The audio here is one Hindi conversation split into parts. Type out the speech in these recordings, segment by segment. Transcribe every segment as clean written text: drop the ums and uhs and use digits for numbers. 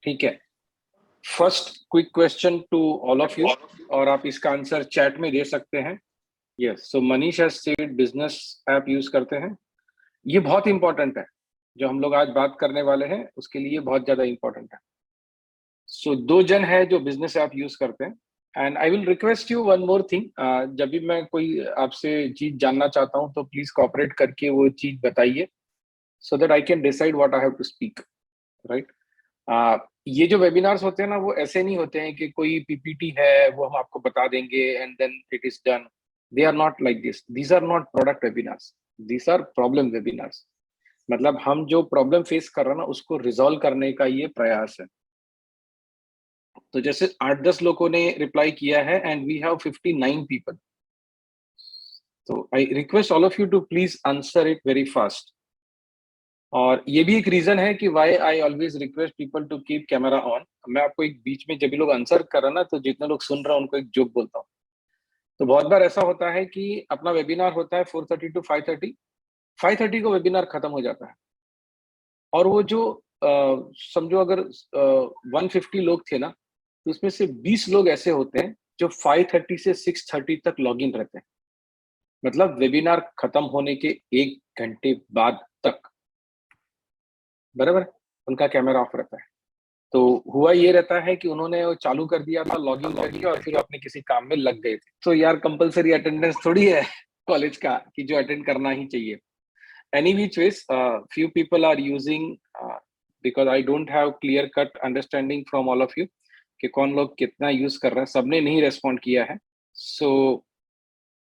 ठीक है, first quick question to all of you, और आप इसका आंसर चैट में दे सकते हैं। Yes, so Manish has said business app use करते हैं। ये बहुत इंपॉर्टेंट है, जो हम लोग आज बात करने वाले हैं उसके लिए बहुत ज्यादा इंपॉर्टेंट है। सो दो जन है जो बिजनेस ऐप यूज करते हैं। And I will request you one more thing, जब भी मैं कोई आपसे चीज जानना चाहता हूँ तो प्लीज कॉपरेट करके वो चीज बताइए, so that I can decide what I have to speak, right. ये जो वेबिनार्स होते हैं ना, वो ऐसे नहीं होते हैं कि कोई पीपीटी है वो हम आपको बता देंगे and then it is done. They are not like this, these are not product webinars, these are problem webinars. मतलब हम जो प्रॉब्लम फेस कर रहे हैं ना, उसको रिजॉल्व करने का ये प्रयास है। तो जैसे 8-10 लोगों ने रिप्लाई किया है एंड वी हैव 59 पीपल, तो I request all of you to please answer it very fast. और ये भी एक रीजन है कि why I always request people to keep camera on. मैं आपको एक बीच में जब भी लोग आंसर कर रहे हैं ना, तो जितने लोग सुन रहे हैं उनको एक जोक बोलता हूँ। तो बहुत बार ऐसा होता है कि अपना वेबिनार होता है 4:30 to 5:30, 5:30 को वेबिनार खत्म हो जाता है, और वो जो समझो अगर 150 लोग थे ना, तो उसमें से 20 लोग ऐसे होते हैं जो 5:30 से 6:30 तक लॉग इन रहते हैं। मतलब वेबिनार खत्म होने के 1 घंटे बाद तक, बराबर, उनका कैमरा ऑफ रहता है। तो हुआ ये रहता है कि उन्होंने वो चालू कर दिया था, लॉग इन कर दिया और फिर अपने किसी काम में लग गए थे। तो यार कंपलसरी अटेंडेंस थोड़ी है कॉलेज का कि जो अटेंड करना ही चाहिए। Any which ways, few people are using, because I don't have clear cut understanding from all of you कि कौन लोग कितना यूज कर रहे हैं। सबने नहीं रेस्पॉन्ड किया है, so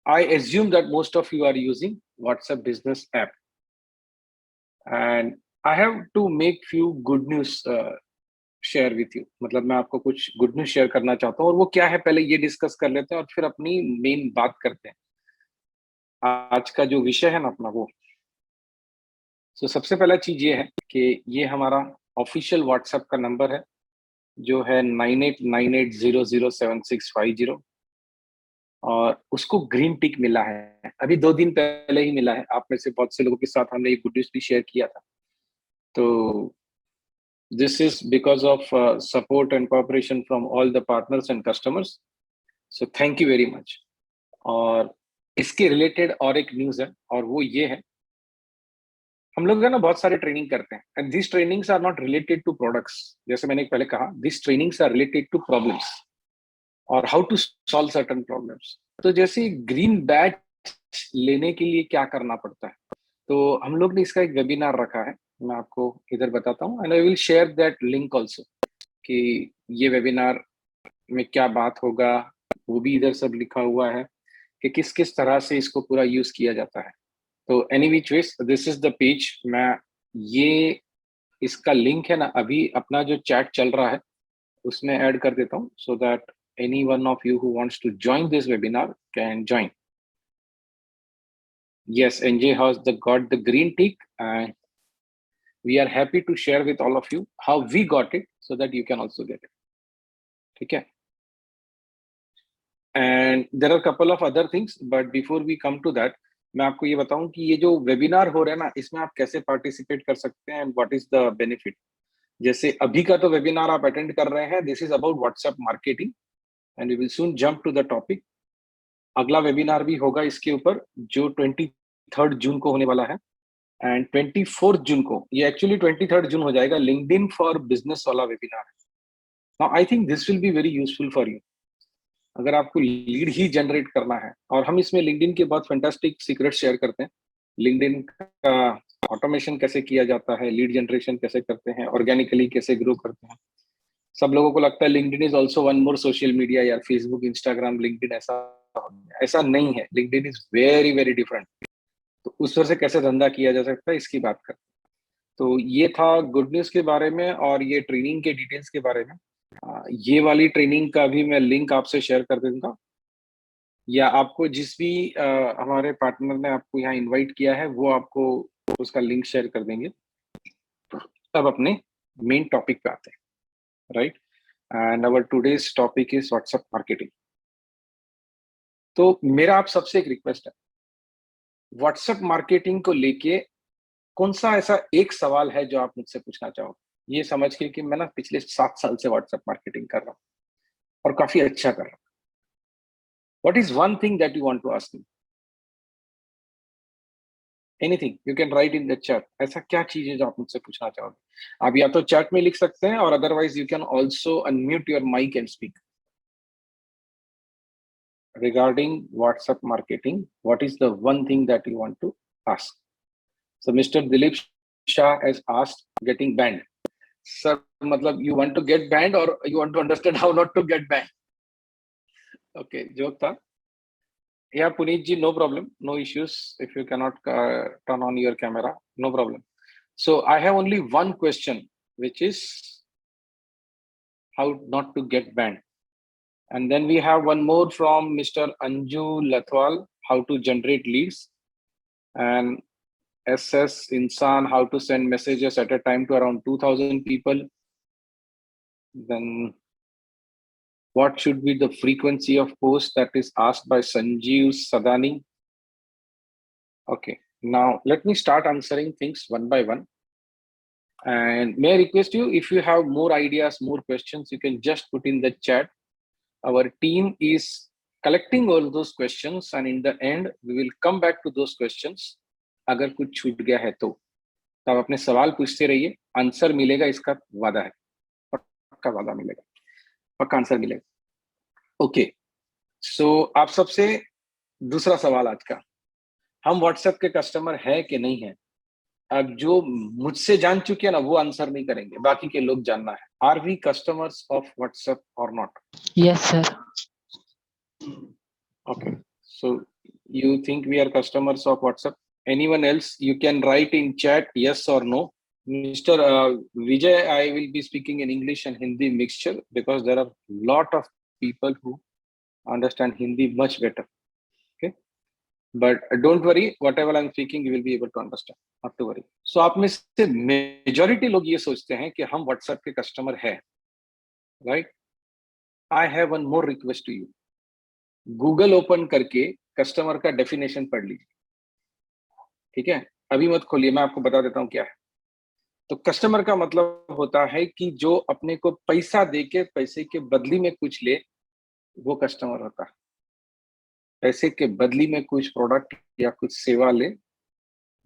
I assume that most of you are using WhatsApp business app, and I have to make few good news share with you. मतलब मैं आपको कुछ गुड न्यूज शेयर करना चाहता हूँ, और वो क्या है पहले ये डिस्कस कर लेते हैं और फिर अपनी मेन बात करते हैं। आज का जो विषय है ना अपना वो, तो सबसे पहला चीज ये है कि ये हमारा ऑफिशियल व्हाट्सएप का नंबर है, जो है 9898007650, और उसको ग्रीन टिक मिला है अभी 2 दिन पहले ही मिला है। आप में से बहुत से लोगों के साथ हमने ये गुड न्यूज भी शेयर किया था। तो this is because of support and cooperation from all the partners and customers, so thank you very much। और इसके रिलेटेड और एक न्यूज है, और वो ये है, हम लोग है ना बहुत सारे ट्रेनिंग करते हैं, and this trainings are not related to products. जैसे मैंने पहले कहा, this trainings are related to problems और how to solve certain problems. तो जैसे ग्रीन बैच लेने के लिए क्या करना पड़ता है, तो हम लोग ने इसका एक वेबिनार रखा है। मैं आपको इधर बताता हूँ, and I will share that link also, कि ये वेबिनार में क्या बात होगा, वो भी इधर सब लिखा हुआ है कि किस किस तरह से इसको पूरा यूज किया जाता है। तो any which ways, this is the page. मैं ये इसका लिंक है ना, अभी अपना जो चैट चल रहा है उसमें ऐड कर देता हूँ, so that any one of you who wants to join this webinar can join. Yes, NJ has got the green tick, and we are happy to share with all of you how we got it, so that you can also get it. ठीक है? And there are a couple of other things, but before we come to that, मैं आपको ये बताऊं कि ये जो वेबिनार हो रहा है ना, इसमें आप कैसे पार्टिसिपेट कर सकते हैं and what is the benefit. जैसे अभी का तो वेबिनार आप अटेंड कर रहे हैं, this is about WhatsApp marketing, and we will soon jump to the topic. अगला वेबिनार भी होगा इसके ऊपर, जो 23 जून को होने वाला है, एंड 24 जून को, ये एक्चुअली 23 जून हो जाएगा, लिंक्डइन फॉर बिजनेस वाला वेबिनार है। Now I think this will be very useful for you, अगर आपको लीड ही जनरेट करना है। और हम इसमें लिंक्डइन के बहुत फैंटास्टिक सीक्रेट शेयर करते हैं। लिंक्डइन का ऑटोमेशन कैसे किया जाता है, लीड जनरेशन कैसे करते हैं, ऑर्गेनिकली कैसे ग्रो करते हैं। सब लोगों को लगता है LinkedIn is also one more social media, यार फेसबुक इंस्टाग्राम लिंक्डइन ऐसा नहीं है। LinkedIn is very very different. तो उस तरह से कैसे धंधा किया जा सकता है, इसकी बात करते हैं। तो ये था गुड न्यूज के बारे में, और ये ट्रेनिंग के डिटेल्स के बारे में। ये वाली ट्रेनिंग का भी मैं लिंक आपसे शेयर कर दूंगा, या आपको जिस भी हमारे पार्टनर ने आपको यहाँ इनवाइट किया है वो आपको उसका लिंक शेयर कर देंगे। अब अपने मेन टॉपिक पे आते हैं, right. And our today's topic is WhatsApp marketing. तो मेरा आप सबसे एक रिक्वेस्ट है, व्हाट्सएप मार्केटिंग को लेके कौन सा ऐसा एक सवाल है जो आप मुझसे पूछना चाहो। ये समझ के कि मैं ना पिछले 7 साल से व्हाट्सएप मार्केटिंग कर रहा हूँ और काफी अच्छा कर रहा हूँ. What is one thing that you want to ask me? Anything you can write in the chat. ऐसा क्या चीज है जो आप मुझसे पूछना चाहोगे? आप या तो चैट में लिख सकते हैं और otherwise you can also unmute your mic and speak. Regarding WhatsApp marketing, what is the one thing that you want to ask? So Mr. Dilip Shah has asked getting banned. Sir, matlab you want to get banned or you want to understand how not to get banned? Okay, joke tha. Yeah, Puneet ji, no problem, no issues. If you cannot turn on your camera, no problem. So I have only one question, which is how not to get banned. And then we have one more from Mr. Anju Lathwal, how to generate leads. And SS Insan, how to send messages at a time to around 2000 people. Then what should be the frequency of posts? That is asked by Sanjeev Sadani. Okay, now let me start answering things one by one. And may I request you, if you have more ideas, more questions, you can just put in the chat. Our team is collecting all those questions, and in the end, we will come back to those questions. अगर कुछ छूट गया है तो आप अपने सवाल पूछते रहिए, आंसर मिलेगा, इसका वादा है, पक्का वादा मिलेगा, पक्का आंसर मिलेगा. ओके, सो आप सबसे दूसरा सवाल आज का, हम व्हाट्सएप के कस्टमर है कि नहीं है? अब जो मुझसे जान चुके हैं ना, वो आंसर नहीं करेंगे, बाकी के लोग जानना है. Are we customers of WhatsApp और not? Yes, sir. Okay, so you think we are customers of WhatsApp? Anyone else? You can write in chat yes or no. Mr. Vijay, I will be speaking in English and Hindi mixture because there are lot of people who understand Hindi much better. Okay, but don't worry, whatever I'm speaking, you will be able to understand. Not to worry. So आप में से majority लोग ये सोचते हैं कि हम WhatsApp के customer है, right? I have one more request to you. Google open करके कस्टमर का डेफिनेशन पढ़ लीजिए, ठीक है? अभी मत खोलिए, मैं आपको बता देता हूं क्या है. तो कस्टमर का मतलब होता है कि जो अपने को पैसा देके पैसे के बदली में कुछ ले, वो कस्टमर होता है. पैसे के बदली में कुछ प्रोडक्ट या कुछ सेवा ले,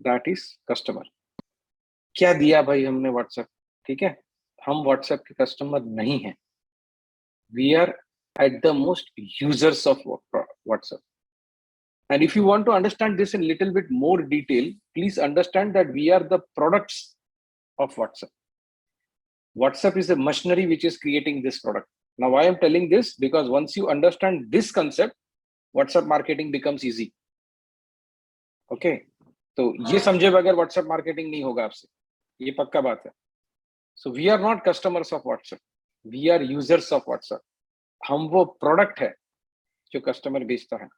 दैट इज कस्टमर. क्या दिया भाई हमने व्हाट्सएप? ठीक है, हम व्हाट्सएप के कस्टमर नहीं है. We are at the most users of WhatsApp. And if you want to understand this in little bit more detail, please understand that we are the products of WhatsApp. WhatsApp is a machinery which is creating this product. Now, why I'm telling this? Because once you understand this concept, WhatsApp marketing becomes easy. Okay? तो ये समझे बगैर WhatsApp marketing नहीं होगा आपसे, ये पक्का बात है. So we are not customers of WhatsApp. We are users of WhatsApp. हम वो प्रोडक्ट है जो कस्टमर बेचता है.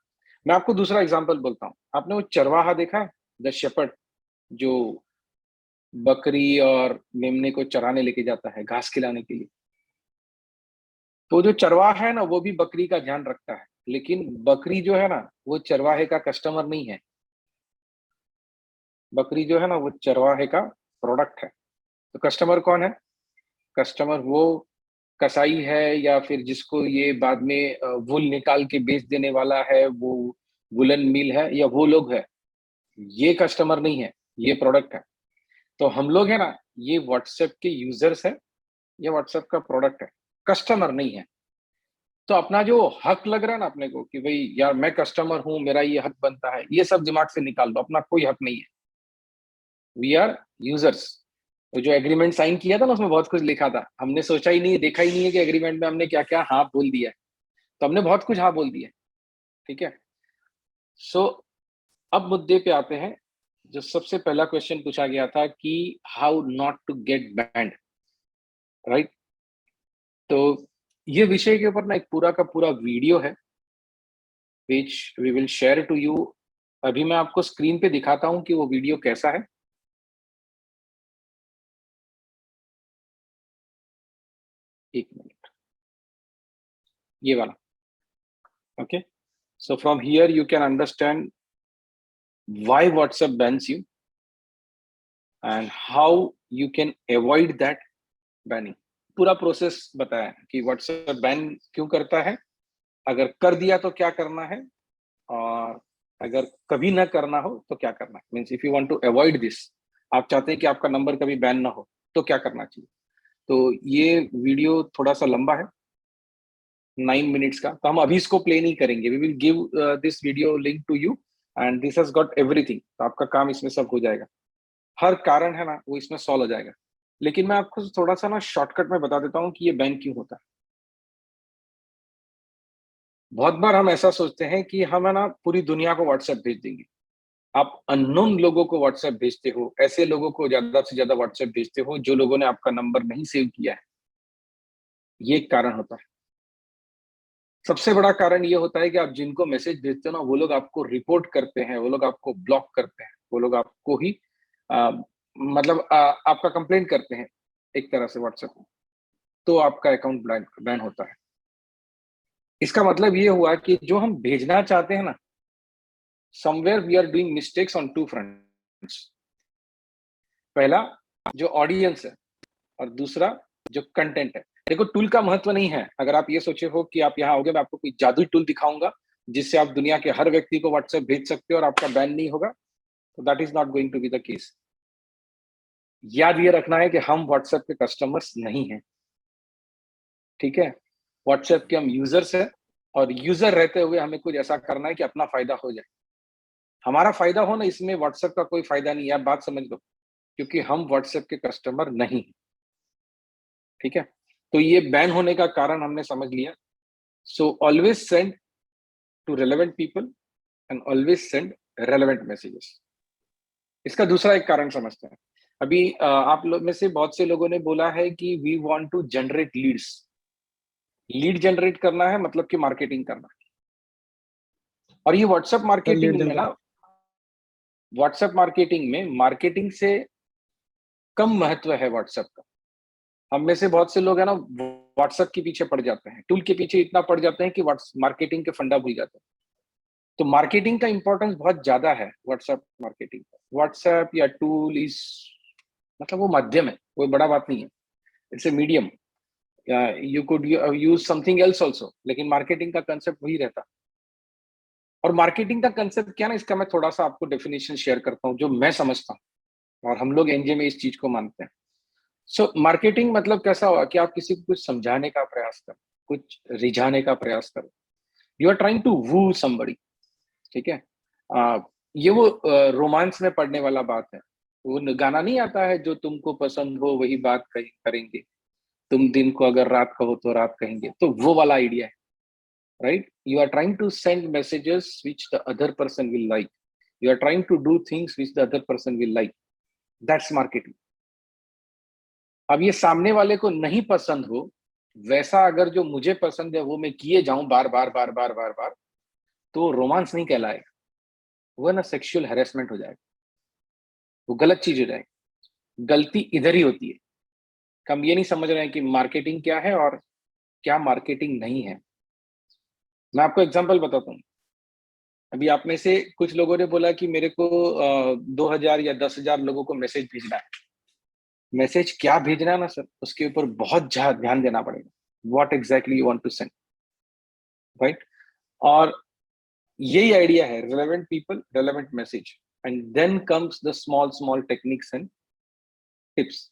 मैं आपको दूसरा एग्जांपल बोलता हूँ. आपने वो चरवाहा देखा है, द शेपर्ड, जो बकरी और मेमने को चराने लेके जाता है, घास खिलाने के लिए. तो जो चरवाहा है ना, वो भी बकरी का ध्यान रखता है, लेकिन बकरी जो है ना, वो चरवाहे का कस्टमर नहीं है. बकरी जो है ना, वो चरवाहे का प्रोडक्ट है. तो कस्टमर कौन है? कस्टमर वो कसाई है, या फिर जिसको ये बाद में वूल निकाल के बेच देने वाला है, वो वुलन मिल है, या वो लोग है. ये कस्टमर नहीं है, ये प्रोडक्ट है. तो हम लोग है ना, ये व्हाट्सएप के यूजर्स है, ये व्हाट्सएप का प्रोडक्ट है, कस्टमर नहीं है. तो अपना जो हक लग रहा है ना अपने को कि भाई यार मैं कस्टमर हूं, मेरा ये हक बनता है, ये सब दिमाग से निकाल दो. अपना कोई हक नहीं है. We are users. तो जो एग्रीमेंट साइन किया था ना, उसमें बहुत कुछ लिखा था. हमने सोचा ही नहीं, देखा ही नहीं है कि एग्रीमेंट में हमने क्या क्या हाँ बोल दिया है. तो हमने बहुत कुछ हाँ बोल दिया. ठीक है. सो अब मुद्दे पे आते हैं. जो सबसे पहला क्वेश्चन पूछा गया था कि how not to get banned, right? तो ये विषय के ऊपर ना एक पूरा का पूरा वीडियो है, which we will share to you. अभी मैं आपको स्क्रीन पे दिखाता हूं कि वो वीडियो कैसा है. एक मिनट, ये वाला. Okay, so from here you can understand why WhatsApp bans you and how you can avoid that banning, पूरा प्रोसेस बताया कि व्हाट्सएप बैन क्यों करता है, अगर कर दिया तो क्या करना है, और अगर कभी ना करना हो तो क्या करना है। Means if you want to avoid this, आप चाहते हैं कि आपका नंबर कभी बैन ना हो, तो क्या करना चाहिए। तो ये वीडियो थोड़ा सा लंबा है, 9 मिनट्स का, तो हम अभी इसको प्ले नहीं करेंगे। We will give this video link to you and this has got everything. तो आपका काम इसमें सब हो जाएगा, हर कारण है ना वो इसमें सॉल्व हो जाएगा। लेकिन मैं आपको थोड़ा सा ना शॉर्टकट में बता देता हूँ कि ये बैन क्यों होता है। बहुत बार हम ऐसा सोचते हैं कि हम है ना पूरी दुनिया को व्हाट्सएप भेज देंगे। आप अननोन लोगों को व्हाट्सएप भेजते हो, ऐसे लोगों को ज्यादा से ज्यादा व्हाट्सएप भेजते हो जो लोगों ने आपका नंबर नहीं सेव किया है। ये एक कारण होता है। सबसे बड़ा कारण ये होता है कि आप जिनको मैसेज भेजते हो ना, वो लोग आपको रिपोर्ट करते हैं, वो लोग आपको ब्लॉक करते हैं, वो लोग आपको ही मतलब आपका कंप्लेंट करते हैं एक तरह से व्हाट्सएप में, तो आपका अकाउंट बैन होता है। इसका मतलब ये हुआ कि जो हम भेजना चाहते हैं ना, somewhere we are doing mistakes on two fronts. पहला जो ऑडियंस है, और दूसरा जो कंटेंट है। देखो, टूल का महत्व नहीं है। अगर आप ये सोचे हो कि आप यहाँ आओगे, मैं आपको कोई जादुई टूल दिखाऊंगा जिससे आप दुनिया के हर व्यक्ति को व्हाट्सएप भेज सकते हो और आपका बैन नहीं होगा, तो that is not going to be the case. याद ये रखना है कि हम व्हाट्सएप के कस्टमर्स नहीं हैं, ठीक है। व्हाट्सएप के हम यूजर्स हैं, और यूजर रहते हुए हमें कुछ ऐसा करना है कि अपना फायदा हो जाए। हमारा फायदा हो ना, इसमें व्हाट्सएप का कोई फायदा नहीं है, आप बात समझ लो। क्योंकि हम व्हाट्सएप के कस्टमर नहीं, ठीक है। तो ये बैन होने का कारण हमने समझ लिया। So always send to relevant people and always send relevant messages. इसका दूसरा एक कारण समझते हैं। अभी आप लोग में से बहुत से लोगों ने बोला है कि we want to generate leads. Lead generate करना है मतलब कि मार्केटिंग करना है। और ये व्हाट्सएप सर लीड मार्केटिंग में जनरेट। ना, व्हाट्सएप मार्केटिंग में मार्केटिंग से कम महत्व है व्हाट्सएप का। हम में से बहुत से लोग है ना व्हाट्सएप के पीछे पड़ जाते हैं, टूल के पीछे इतना पड़ जाते हैं कि मार्केटिंग के फंडा भूल जाते हैं। तो मार्केटिंग का इंपॉर्टेंस बहुत ज्यादा है व्हाट्सएप मार्केटिंग का। व्हाट्सएप या टूल इज मतलब वो माध्यम है, कोई बड़ा बात नहीं है। It's a medium. You could use something else also, लेकिन मार्केटिंग का कंसेप्ट वही रहता। और मार्केटिंग का कंसेप्ट क्या ना, इसका मैं थोड़ा सा आपको डेफिनेशन शेयर करता हूँ जो मैं समझता हूँ, और हम लोग एनजे में इस चीज को मानते हैं। सो मार्केटिंग मतलब कैसा हुआ कि आप किसी को कुछ समझाने का प्रयास करो, कुछ रिझाने का प्रयास करो। You are trying to woo somebody, ठीक है। ये वो रोमांस में पढ़ने वाला बात है। वो गाना नहीं आता है, जो तुमको पसंद हो वही बात करेंगे, तुम दिन को अगर रात कहो तो रात कहेंगे, तो वो वाला आइडिया है, right. You are trying to send messages which the other person will like, you are trying to do things which the other person will like, that's marketing. अब ये सामने वाले को नहीं पसंद हो, वैसा अगर जो मुझे पसंद है वो मैं किए जाऊं बार बार बार बार बार बार, तो रोमांस नहीं कहलाएगा, वो ना सेक्सुअल हैरेसमेंट हो जाएगा, वो गलत चीज हो जाएगी। गलती इधर ही होती है। हम ये नहीं समझ रहे हैं कि मार्केटिंग क्या है और क्या मार्केटिंग नहीं है। मैं आपको एग्जांपल बताता हूँ। अभी आप में से कुछ लोगों ने बोला कि मेरे को 2000 या 10,000 लोगों को मैसेज भेजना है। मैसेज क्या भेजना है ना सर, उसके ऊपर बहुत ध्यान देना पड़ेगा। What exactly you want to send, right. और यही आइडिया है, relevant people relevant message, and then comes the small small techniques and tips.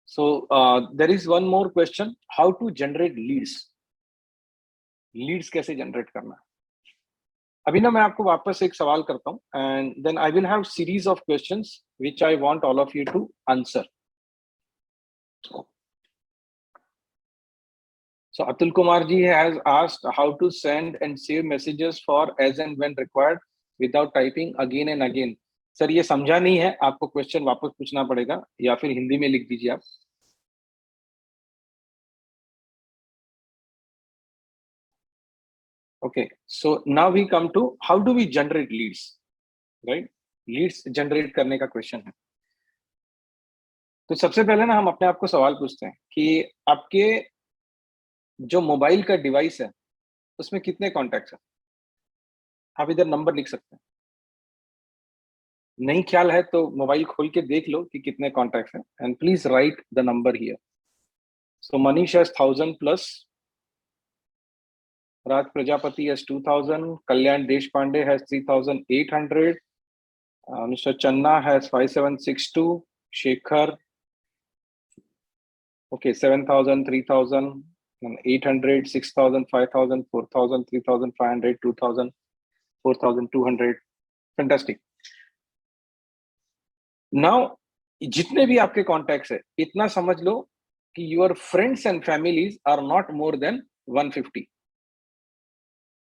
So there is one more question, how to generate leads. Leads कैसे जनरेट करना है। अभी ना मैं आपको वापस एक सवाल करता हूँ, and then I will have series of questions which I want all of you to answer. So Atul Kumar ji has asked how to send and save messages for as and when required without typing again and again. Sir ये समझा नहीं है, आपको क्वेश्चन वापस पूछना पड़ेगा या फिर हिंदी में लिख दीजिए आप। Okay, so now we come to how do we generate leads, right? Leads generate करने का क्वेश्चन है। तो सबसे पहले ना हम अपने आप को सवाल पूछते हैं कि आपके जो मोबाइल का डिवाइस है उसमें कितने कॉन्टैक्ट्स हैं। आप इधर नंबर लिख सकते हैं। नहीं ख्याल है तो मोबाइल खोल के देख लो कि कितने कॉन्टैक्ट्स हैं and please right the number here. So Manish has 1000 plus, Raj Prajapati has 2000, Kalyan Deshpande has 3800, Mr. Channa has 5762, Shekhar, okay, 7000, 3000, 800, 6000, 5000, 4000, 3500, 2000, 4200. Fantastic. Now, जितने भी आपके कॉन्टैक्ट्स है, इतना समझ लो कि your friends and families are not more than 150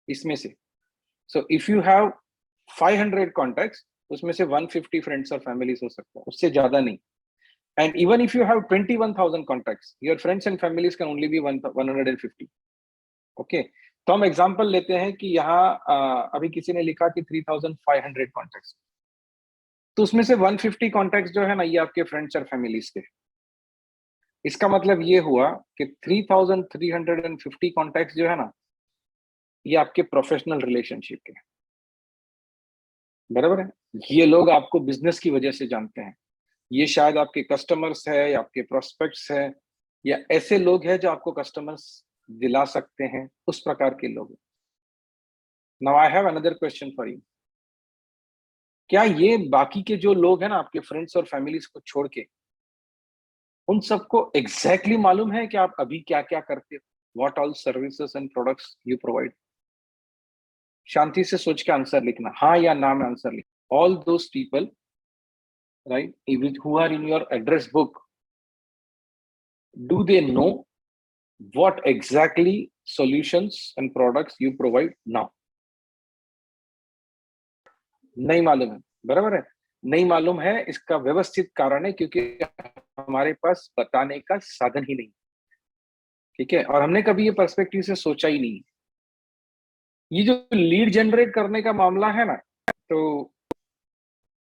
इसमें से. So if you have 500 contacts, उसमें से 150 फ्रेंड्स और फैमिलीज हो सकता है, उससे ज्यादा नहीं. And even if you have 21,000 contacts, your friends and families can only be 150. Okay, तो हम एग्जांपल लेते हैं कि यहाँ अभी किसी ने लिखा कि 3,500 कॉन्टैक्ट्स, तो उसमें से 150 कॉन्टैक्ट्स जो है ना, ये आपके फ्रेंड्स और फैमिलीज के. इसका मतलब ये हुआ कि 3,350 कॉन्टैक्ट्स जो है ना, ये आपके प्रोफेशनल रिलेशनशिप के. बराबर है. ये लोग आपको बिजनेस की वजह से जानते हैं. ये शायद आपके कस्टमर्स है या आपके प्रोस्पेक्ट्स है, या ऐसे लोग हैं जो आपको कस्टमर्स दिला सकते हैं, उस प्रकार के लोग. Now I have another question for you. क्या ये बाकी के जो लोग हैं ना, आपके फ्रेंड्स और फैमिलीज को छोड़ के, उन सबको एग्जैक्टली मालूम है कि आप अभी क्या क्या करते हो, what all services and products you provide? शांति से सोच के आंसर लिखना, हाँ या ना में आंसर लिखना. All those people, right, who are in your address book, do they know what exactly solutions and products you provide now? नहीं मालूम है. बराबर है. नहीं मालूम है, इसका व्यवस्थित कारण है क्योंकि हमारे पास बताने का साधन ही नहीं. ठीक है, और हमने कभी ये पर्सपेक्टिव से सोचा ही नहीं. ये जो लीड जनरेट करने का मामला है ना, तो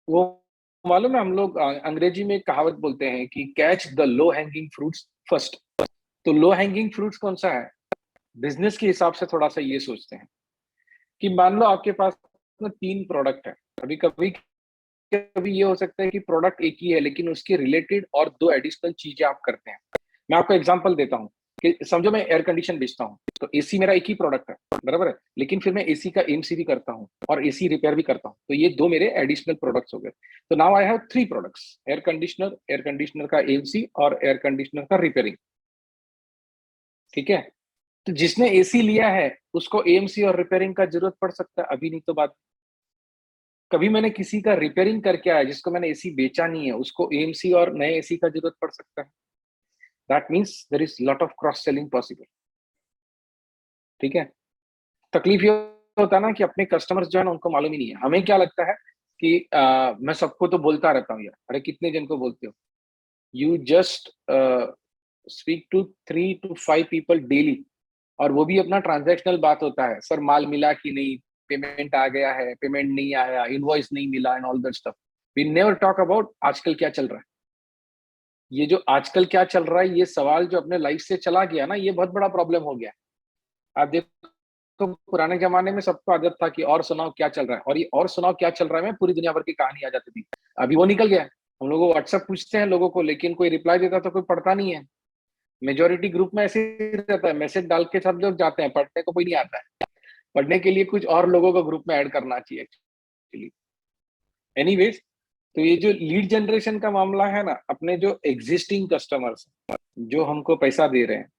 वो मालूम है, हम लोग अंग्रेजी में एक कहावत बोलते हैं कि catch the low hanging fruits first. तो लो हैंगिंग फ्रूट्स कौन सा है? बिजनेस के हिसाब से थोड़ा सा ये सोचते हैं कि मान लो आपके पास ना 3 प्रोडक्ट है. कभी कभी कभी ये हो सकता है कि प्रोडक्ट एक ही है लेकिन उसके रिलेटेड और 2 एडिशनल चीजें आप करते हैं. मैं आपको एग्जांपल देता हूँ कि समझो मैं एयर कंडीशन बेचता हूँ, तो एसी मेरा एक ही प्रोडक्ट है. बराबर है. लेकिन फिर मैं एसी का एमसी भी करता हूँ और एसी रिपेयर भी करता हूँ, तो ये 2 मेरे एडिशनल प्रोडक्ट्स हो गए. तो now I have 3 products, air conditioner का एमसी और एयर कंडीशनर का रिपेयरिंग. ठीक है. तो जिसने एसी लिया है उसको एएमसी और रिपेयरिंग का जरूरत पड़ सकता है, अभी नहीं तो बात. कभी मैंने किसी का रिपेयरिंग करके आया जिसको मैंने एसी बेचा नहीं है, उसको एएमसी और नए एसी का जरूरत पड़ सकता है. That means there is lot of cross selling possible. ठीक है. तकलीफ ये होता है ना कि अपने कस्टमर्स जो है ना, उनको मालूम ही नहीं है. हमें क्या लगता है कि मैं सबको तो बोलता रहता हूँ यार. अरे कितने जन को बोलते हो? You just speak to 3 to 5 people daily, और वो भी अपना ट्रांजैक्शनल बात होता है. सर माल मिला कि नहीं, पेमेंट आ गया है, पेमेंट नहीं आया, इनवॉइस नहीं मिला and all that stuff. We never talk about आजकल क्या चल रहा है. ये जो आजकल क्या चल रहा है, ये सवाल जो अपने लाइफ से चला गया ना, ये बहुत बड़ा प्रॉब्लम हो गया. आप देखो, तो पुराने जमाने में सबको आदत था कि और सुनाओ क्या चल रहा है, और ये और सुनाओ क्या चल रहा है में पूरी दुनिया भर की कहानी आ जाती थी. अभी वो निकल गया. हम लोग व्हाट्सएप पूछते हैं लोगों को, लेकिन कोई रिप्लाई देता तो कोई पढ़ता नहीं है. मेजोरिटी ग्रुप में ऐसे ही रहता है, मैसेज डाल के सब लोग जाते हैं, पढ़ने को कोई नहीं आता है. पढ़ने के लिए कुछ और लोगों को ग्रुप में ऐड करना चाहिए एक्चुअली. एनीवेज, तो ये जो लीड जनरेशन का मामला है ना, अपने जो एग्जिस्टिंग कस्टमर्स जो हमको पैसा दे रहे हैं,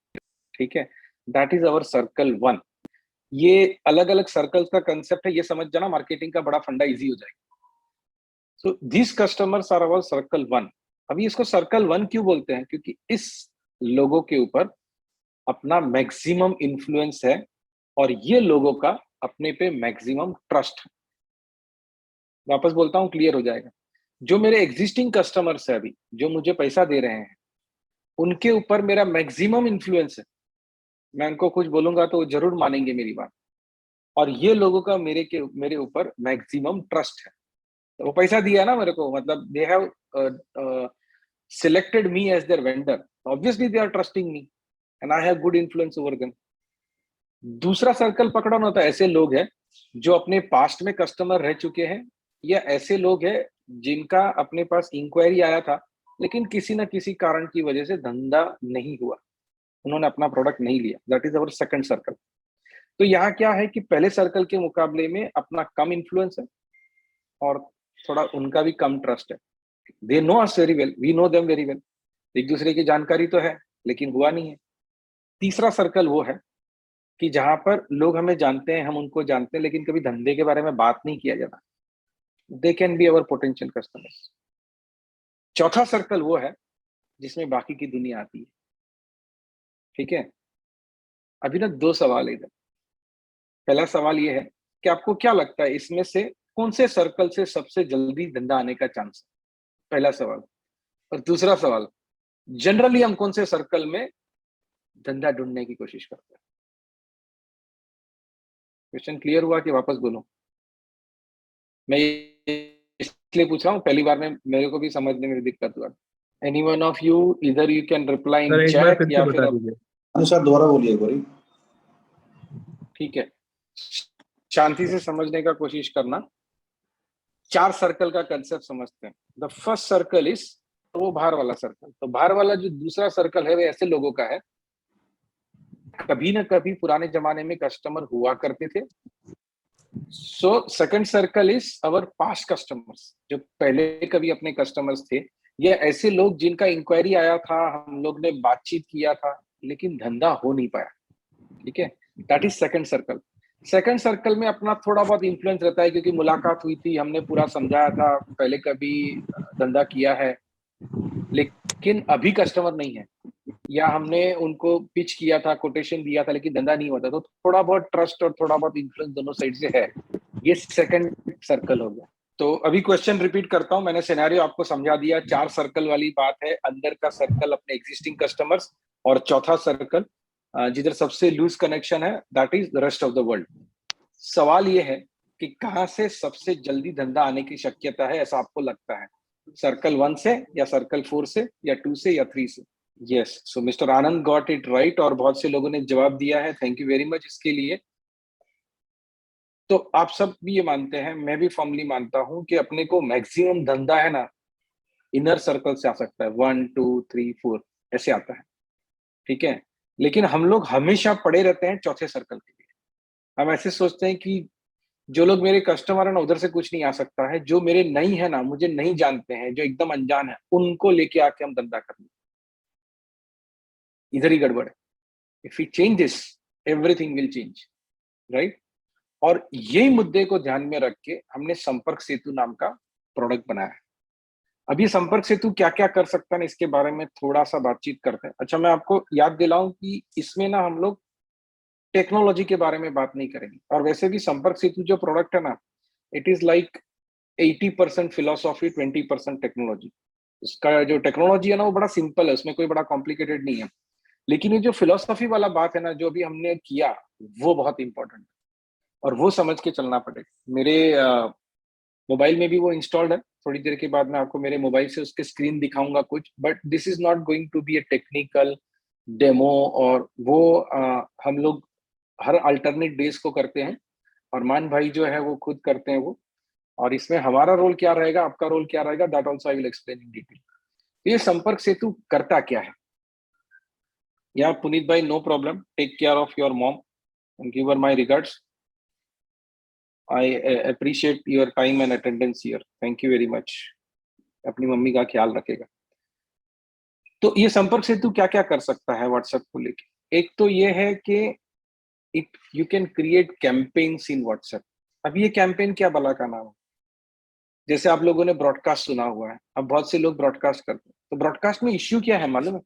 ठीक है, दैट इज अवर सर्कल 1. ये अलग अलग सर्कल्स का कंसेप्ट है, ये समझ जाना, मार्केटिंग का बड़ा फंडा इजी हो जाएगा. So this customers are our circle 1. अभी इसको सर्कल 1 क्यों बोलते हैं? क्योंकि इस लोगों के ऊपर अपना मैक्सिमम इन्फ्लुएंस है और ये लोगों का अपने पे मैक्सिमम ट्रस्ट है. वापस बोलता हूं, क्लियर हो जाएगा. जो मेरे एग्जिस्टिंग कस्टमर्स है अभी, जो मुझे पैसा दे रहे हैं, उनके ऊपर मेरा मैक्सिमम इन्फ्लुएंस है. मैं उनको कुछ बोलूंगा तो वो जरूर मानेंगे मेरी बात. और ये लोगों का मेरे ऊपर मैक्सिमम ट्रस्ट है. तो वो पैसा दिया ना मेरे को, मतलब they have selected me as their vendor. Obviously they are trusting me and I have good influence over them. दूसरा सर्कल पकड़ना होता है, ऐसे लोग हैं जो अपने पास्ट में कस्टमर रह चुके हैं, या ऐसे लोग हैं जिनका अपने पास इंक्वायरी आया था लेकिन किसी ना किसी कारण की वजह से धंधा नहीं हुआ, उन्होंने अपना प्रोडक्ट नहीं लिया। That is our second circle. तो यहाँ क्या है कि पहले सर्कल के मुकाबले में अपना कम इन्फ्लुएंस है और थोड़ा उनका भी कम ट्रस्ट है। They know us very well, we know them very well, एक दूसरे की जानकारी तो है लेकिन हुआ नहीं है। तीसरा सर्कल वो है कि जहां पर लोग हमें जानते हैं, हम उनको जानते हैं, लेकिन कभी धंधे के बारे में बात नहीं किया जाता। They can be our potential customers. चौथा सर्कल वो है जिसमें बाकी की दुनिया आती है। ठीक है, अभी ना दो सवाल है इधर। पहला सवाल ये है कि आपको क्या लगता है इसमें से कौन से सर्कल से सबसे जल्दी धंधा आने का चांस है, पहला सवाल। और दूसरा सवाल, जनरली हम कौन से सर्कल में धंधा ढूंढने की कोशिश करते हैं। क्वेश्चन क्लियर हुआ कि वापस बोलूं? मैं इसलिए पूछ रहा हूँ, पहली बार में मेरे को भी समझने में दिक्कत हुआ। एनी वन ऑफ यू, इधर you can reply in sir एक बार चैट फिर या से फिर बता अब। दीजिए। हाँ सर, दोबारा बोलिए एक बारी। ठीक है, शांति से समझने का कोशिश करना। चार सर्कल का कंसेप्ट समझते हैं। द फर्स्ट सर्कल इज, वो बाहर वाला सर्कल। तो बाहर वाला जो दूसरा सर्कल है वो ऐसे लोगों का है, कभी ना कभी पुराने जमाने में कस्टमर हुआ करते थे। So second circle is our past customers, जो पहले कभी अपने कस्टमर्स थे। ये ऐसे लोग जिनका इंक्वायरी आया था, हम लोग ने बातचीत किया था लेकिन धंधा हो नहीं पाया। ठीक है, that is second circle. Second circle में अपना थोड़ा बहुत इन्फ्लुएंस रहता है क्योंकि मुलाकात हुई थी, हमने पूरा समझाया था, पहले कभी धंधा किया है लेकिन अभी कस्टमर नहीं है, या हमने उनको पिच किया था, कोटेशन दिया था लेकिन धंधा नहीं होता। तो थोड़ा बहुत ट्रस्ट और थोड़ा बहुत इन्फ्लुएंस दोनों साइड से है। ये सेकंड सर्कल हो गया। तो अभी क्वेश्चन रिपीट करता हूं, मैंने सिनेरियो आपको समझा दिया। चार सर्कल वाली बात है, अंदर का सर्कल अपने एग्जिस्टिंग कस्टमर्स, और चौथा सर्कल जिधर सबसे लूज कनेक्शन है, that is the rest of the world. सवाल ये है कि कहां से सबसे जल्दी धंधा आने की शक्यता है, ऐसा आपको लगता है? सर्कल 1 से, या सर्कल 4 से, या 2 से, या 3 से? Yes, so mister Anand got it right, और बहुत से लोगों ने जवाब दिया है। थैंक यू वेरी मच इसके लिए। तो आप सब भी ये मानते हैं, मैं भी फॉर्मली मानता हूं कि अपने को मैक्सिमम धंधा है ना इनर सर्कल से आ सकता है। 1 2 3 4 ऐसे आता है। ठीक है, लेकिन हम लोग हमेशा पड़े रहते हैं चौथे सर्कल के लिए। हम ऐसे सोचते हैं कि जो लोग मेरे कस्टमर है ना, उधर से कुछ नहीं आ सकता है। जो मेरे नहीं है ना, मुझे नहीं जानते हैं, जो एकदम अनजान है, उनको लेके आके हम धंधा कर लें। इधर ही गड़बड़ है। If you change this, everything will change, right? और यही मुद्दे को ध्यान में रख के हमने संपर्क सेतु नाम का प्रोडक्ट बनाया है। अब ये संपर्क सेतु क्या क्या कर सकता है, इसके बारे में थोड़ा सा बातचीत करते हैं। अच्छा, मैं आपको याद दिलाऊं कि इसमें ना हम लोग टेक्नोलॉजी के बारे में बात नहीं करेंगे। और वैसे भी संपर्क सेतु जो प्रोडक्ट है ना, it is like 80% philosophy, 20% technology. उसका जो टेक्नोलॉजी है ना, वो बड़ा सिंपल है, उसमें कोई बड़ा कॉम्प्लिकेटेड नहीं है। लेकिन ये जो फिलोसॉफी वाला बात है ना, जो भी हमने किया, वो बहुत इंपॉर्टेंट है और वो समझ के चलना पड़ेगा। मेरे मोबाइल में भी वो इंस्टॉल्ड है। थोड़ी देर के बाद मैं आपको मेरे मोबाइल से उसके स्क्रीन दिखाऊंगा कुछ, but this is not going to be a technical demo. और वो हम लोग हर अल्टरनेट डेज को करते हैं, और मान भाई जो है वो खुद करते हैं वो। और इसमें हमारा रोल क्या रहेगा, आपका रोल क्या रहेगा, that also I will explain in detail. ये संपर्क सेतु करता क्या है? या पुनीत भाई, no problem, take care of your mom and give her my regards. I appreciate your time and attendance here, thank you very much. अपनी मम्मी का ख्याल रखेगा। तो ये संपर्क सेतु क्या क्या कर सकता है व्हाट्सएप को लेके? एक तो ये है कि it you can create campaigns in WhatsApp. अब ये कैंपेन क्या भला का नाम है? जैसे आप लोगों ने ब्रॉडकास्ट सुना हुआ है, अब बहुत से लोग ब्रॉडकास्ट करते हैं। तो ब्रॉडकास्ट में इश्यू क्या है मालूम है?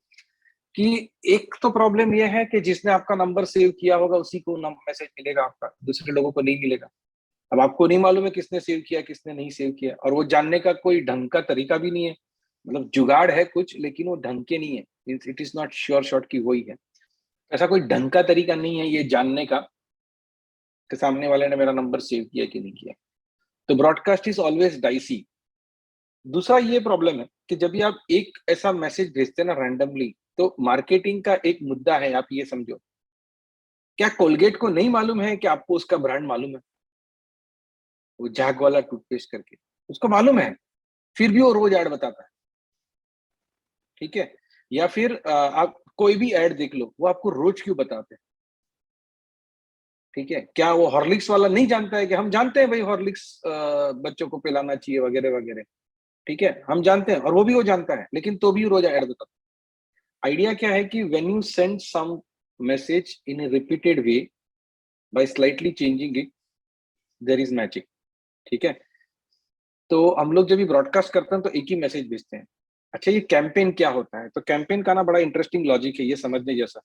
कि एक तो प्रॉब्लम यह है कि जिसने आपका नंबर सेव किया होगा उसी को मैसेज मिलेगा आपका, दूसरे लोगों को नहीं मिलेगा। अब आपको नहीं मालूम है किसने सेव किया, किसने नहीं सेव किया, और वो जानने का कोई ढंग का तरीका भी नहीं है। मतलब जुगाड़ है कुछ, लेकिन वो ढंग के नहीं है। It is not sure shot की वही है। ऐसा कोई ढंग का तरीका नहीं है ये जानने का कि सामने वाले ने मेरा नंबर सेव किया कि नहीं किया। तो ब्रॉडकास्ट इज ऑलवेज डाइसी। दूसरा ये प्रॉब्लम है कि जब भी आप एक ऐसा मैसेज भेजते हैं ना रैंडमली, तो मार्केटिंग का एक मुद्दा है। आप ये समझो, क्या कोलगेट को नहीं मालूम है कि आपको उसका ब्रांड मालूम है? वो झाग वाला टूथपेस्ट करके, उसको मालूम है। फिर भी वो रोज ऐड बताता है, ठीक है। या फिर आप कोई भी ऐड देख लो, वो आपको रोज क्यों बताते हैं, ठीक है। क्या वो हॉर्लिक्स वाला नहीं जानता है कि हम जानते हैं भाई हॉर्लिक्स बच्चों को पिलाना चाहिए वगैरह वगैरह, ठीक है, हम जानते हैं, और वो भी वो जानता है, लेकिन तो भी रोज ऐड बताता है। आइडिया क्या है कि when you send some message in a repeated way by slightly changing it, there is magic, ठीक है। तो हम लोग जब भी ब्रॉडकास्ट करते हैं तो एक ही मैसेज भेजते हैं। अच्छा, ये कैंपेन क्या होता है? तो कैंपेन का ना बड़ा इंटरेस्टिंग लॉजिक है, ये समझने जैसा।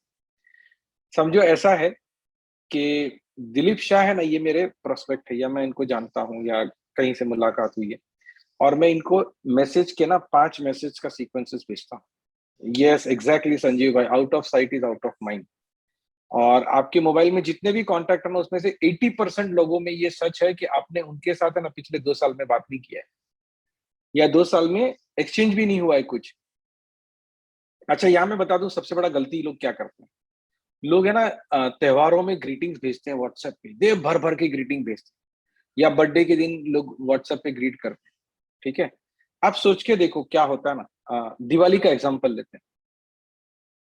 समझो ऐसा है कि दिलीप शाह है ना, ये मेरे प्रोस्पेक्ट है, या मैं इनको जानता हूँ, या कहीं से मुलाकात हुई है, और मैं इनको मैसेज के ना 5 मैसेज का सीक्वेंसेस भेजता हूँ। यस, एग्जैक्टली संजीव भाई, out of site is out of mind. और आपके मोबाइल में जितने भी कॉन्टैक्ट है ना, उसमें से 80% लोगों में ये सच है कि आपने उनके साथ है ना पिछले 2 साल में बात नहीं किया है, या 2 साल में एक्सचेंज भी नहीं हुआ है कुछ। अच्छा, यहाँ मैं बता दूं सबसे बड़ा गलती लोग क्या करते हैं। लोग है ना त्योहारों में ग्रीटिंग्स भेजते हैं व्हाट्सएप पे, देव भर भर के ग्रीटिंग भेजते हैं, या बर्थडे के दिन लोग व्हाट्सएप पे ग्रीट करते हैं, ठीक है। आप सोच के देखो क्या होता है ना, दिवाली का एग्जांपल लेते हैं।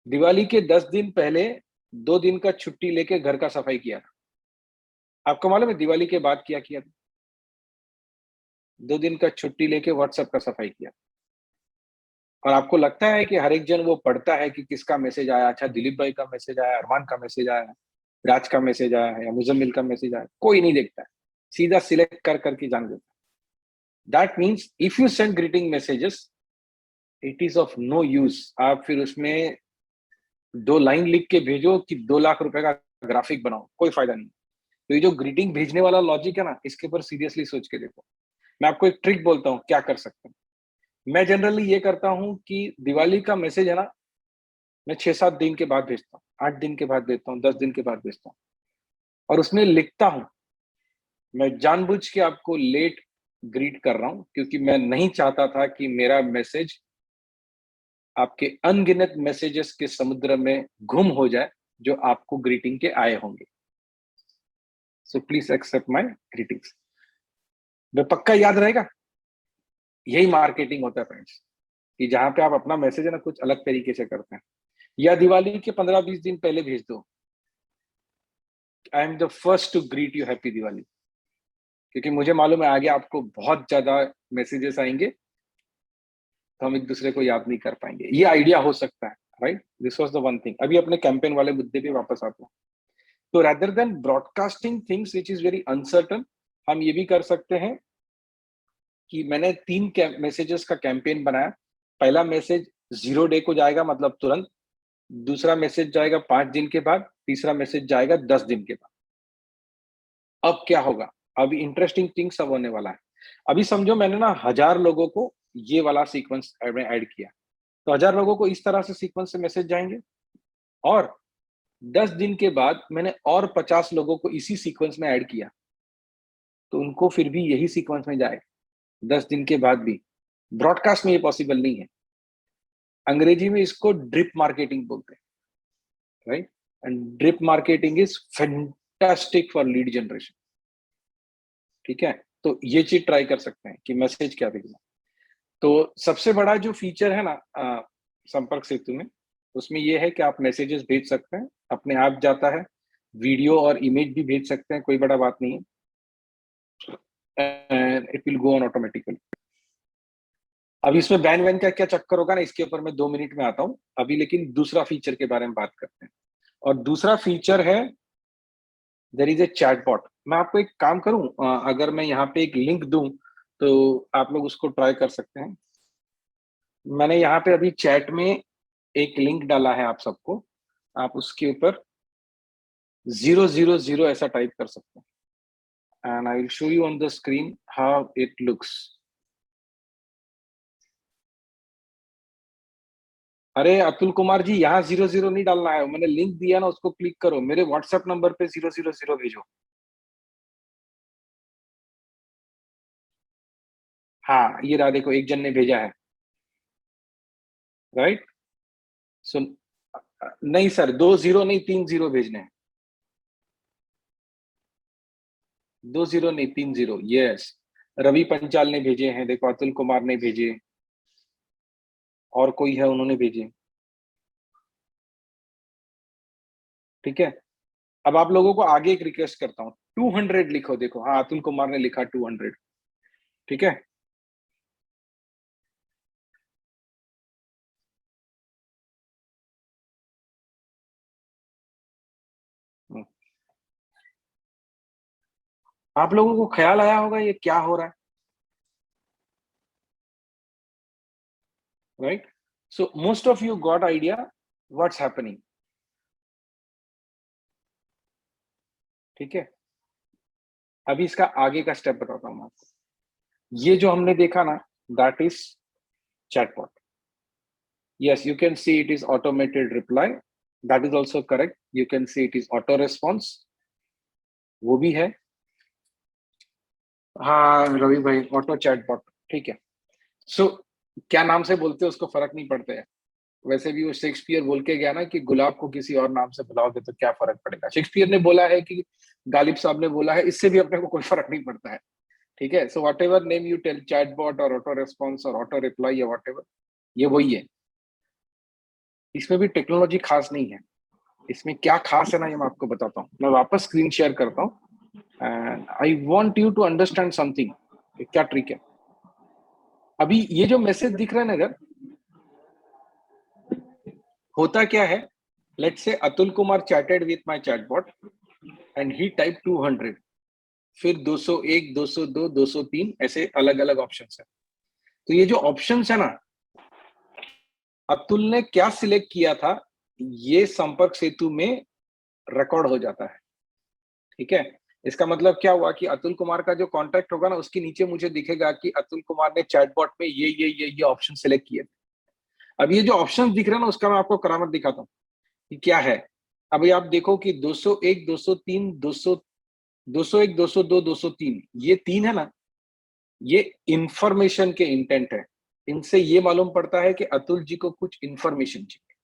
दिवाली के 10 दिन पहले 2 दिन का छुट्टी लेके घर का सफाई किया था। आपको मालूम है दिवाली के बाद किया था? 2 दिन का छुट्टी लेके व्हाट्सएप का सफाई किया। और आपको लगता है कि हर एक जन वो पढ़ता है कि किसका मैसेज आया? अच्छा, दिलीप भाई का मैसेज आया, अरमान का मैसेज आया, राज का मैसेज आया है, या मुजम्मिल का मैसेज आया? कोई नहीं देखता है, सीधा सिलेक्ट कर करके जान देता है। That means if you send greeting messages, it is of no use. आप फिर उसमें 2 लाइन लिख के भेजो कि 2 लाख रुपए का ग्राफिक बनाओ, कोई फायदा नहीं। तो ये जो ग्रीटिंग भेजने वाला लॉजिक है ना, इसके ऊपर सीरियसली सोच के देखो। मैं आपको एक ट्रिक बोलता हूँ क्या कर सकते हैं। मैं जनरली ये करता हूँ कि दिवाली का मैसेज है ना, मैं 6-7 दिन के बाद भेजता हूँ, 8 दिन के बाद भेजता हूँ, 10 दिन के बाद भेजता हूँ, और उसमें लिखता हूँ, मैं जानबूझ के आपको लेट ग्रीट कर रहा हूँ, क्योंकि मैं नहीं चाहता था कि मेरा मैसेज आपके अनगिनत मैसेजेस के समुद्र में गुम हो जाए, जो आपको ग्रीटिंग के आए होंगे। So please accept my greetings. मैं पक्का याद रहेगा। यही मार्केटिंग होता है फ्रेंड्स, कि जहां पे आप अपना मैसेज है ना कुछ अलग तरीके से करते हैं। या दिवाली के 15-20 दिन पहले भेज दो, I am the first to greet you happy Diwali, क्योंकि मुझे मालूम है आगे आपको बहुत ज्यादा मैसेजेस आएंगे, तो हम एक दूसरे को याद नहीं कर पाएंगे। ये आइडिया हो सकता है, right. This was the one thing. अभी अपने कैंपेन वाले मुद्दे पे वापस आते हैं। तो rather than broadcasting things which is very uncertain, हम ये भी कर सकते हैं कि मैंने 3 मैसेजेस का कैंपेन बनाया। पहला मैसेज 0 डे को जाएगा, मतलब तुरंत। दूसरा मैसेज जाएगा 5 दिन के बाद, तीसरा मैसेज जाएगा 10 दिन के बाद। अब क्या होगा? अभी इंटरेस्टिंग थिंग्स अब होने वाला है। अभी समझो मैंने ना 1000 लोगों को ये वाला सीक्वेंस में ऐड किया, तो 1000 लोगों को इस तरह से सीक्वेंस से मैसेज जाएंगे, और 10 दिन के बाद मैंने और 50 लोगों को इसी सीक्वेंस में ऐड किया, तो उनको फिर भी यही सीक्वेंस में जाए 10 दिन के बाद भी। ब्रॉडकास्ट में ये पॉसिबल नहीं है। अंग्रेजी में इसको ड्रिप मार्केटिंग बोलते हैं, right. And drip marketing is fantastic for lead generation, ठीक है। तो ये चीज ट्राई कर सकते हैं कि मैसेज क्या भेजना। तो सबसे बड़ा जो फीचर है ना संपर्क सेतु में, उसमें ये है कि आप मैसेजेस भेज सकते हैं, अपने आप जाता है। वीडियो और इमेज भी भेज सकते हैं, कोई बड़ा बात नहीं है, and it will go on automatically. अब इसमें बैन वैन का क्या चक्कर होगा ना, इसके ऊपर मैं 2 मिनट में आता हूँ अभी, लेकिन दूसरा फीचर के बारे में बात करते हैं। और दूसरा फीचर है, देयर इज ए चैटबॉट। मैं आपको एक काम करूं, अगर मैं यहाँ पे एक लिंक दूं, तो आप लोग उसको ट्राई कर सकते हैं। मैंने यहाँ पे अभी चैट में एक लिंक डाला है आप सबको, आप उसके ऊपर 000 ऐसा टाइप कर सकते हैं, and I will show you on the screen how it looks. अरे अतुल कुमार जी, यहाँ 000 नहीं डालना है, मैंने लिंक दिया ना, उसको क्लिक करो, मेरे व्हाट्सएप नंबर पे 000 भेजो। हाँ, ये रहा, देखो एक जन ने भेजा है, राइट। सो नहीं सर, 2 0 नहीं, 3 0 भेजने हैं। 2 0 नहीं, 3 0, यस। रवि पंचाल ने भेजे हैं, देखो अतुल कुमार ने भेजे, और कोई है उन्होंने भेजे। ठीक है, अब आप लोगों को आगे एक रिक्वेस्ट करता हूँ, 200 लिखो। देखो हाँ, अतुल कुमार ने लिखा 200। ठीक है, आप लोगों को ख्याल आया होगा ये क्या हो रहा है, right? So most of you got idea what's happening. ठीक है, अभी इसका आगे का स्टेप बताता हूँ आपको। ये जो हमने देखा ना, that is chatbot. Yes, you can see it is automated reply, that is also correct. You can see it is auto response, वो भी है। हाँ रवि भाई, ऑटो चैटबॉट। ठीक है, सो क्या नाम से बोलते हैं उसको फर्क नहीं पड़ता है। वैसे भी वो शेक्सपियर बोल के गया ना कि गुलाब को किसी और नाम से बुलाओगे तो क्या फर्क पड़ेगा। शेक्सपियर ने बोला है कि गालिब साहब ने बोला है, इससे भी अपने को कोई फर्क नहीं पड़ता है। ठीक है, so whatever name you tell, chatbot और ऑटो रेस्पॉन्स और ऑटो रिप्लाई या वट एवर, ये वही है। इसमें भी टेक्नोलॉजी खास नहीं है। इसमें क्या खास है ना, ये मैं आपको बताता हूँ। मैं वापस स्क्रीन शेयर करता हूँ and I want you to understand something, क्या ट्रिक है। अभी ये जो मैसेज दिख रहा है ना इधर, होता क्या है, let's say Atul Kumar chatted with my chatbot and he type 200, फिर 201, 202, 203 ऐसे अलग अलग ऑप्शन है। तो ये जो ऑप्शन है ना, अतुल ने क्या सिलेक्ट किया था, ये संपर्क सेतु में रिकॉर्ड हो जाता है। ठीक है, इसका मतलब क्या हुआ कि अतुल कुमार का जो कॉन्टैक्ट होगा ना, उसके नीचे मुझे दिखेगा कि अतुल कुमार ने चैटबॉट में ये ऑप्शन सिलेक्ट किए। अब ये जो ऑप्शन दिख रहे हैं ना, उसका मैं आपको करामत दिखाता हूँ कि क्या है। अभी आप देखो कि 201, 203, 200, 201, 202, 203, ये तीन है ना, ये इंफॉर्मेशन के इंटेंट है। इनसे ये मालूम पड़ता है कि अतुल जी को कुछ इंफॉर्मेशन चाहिए।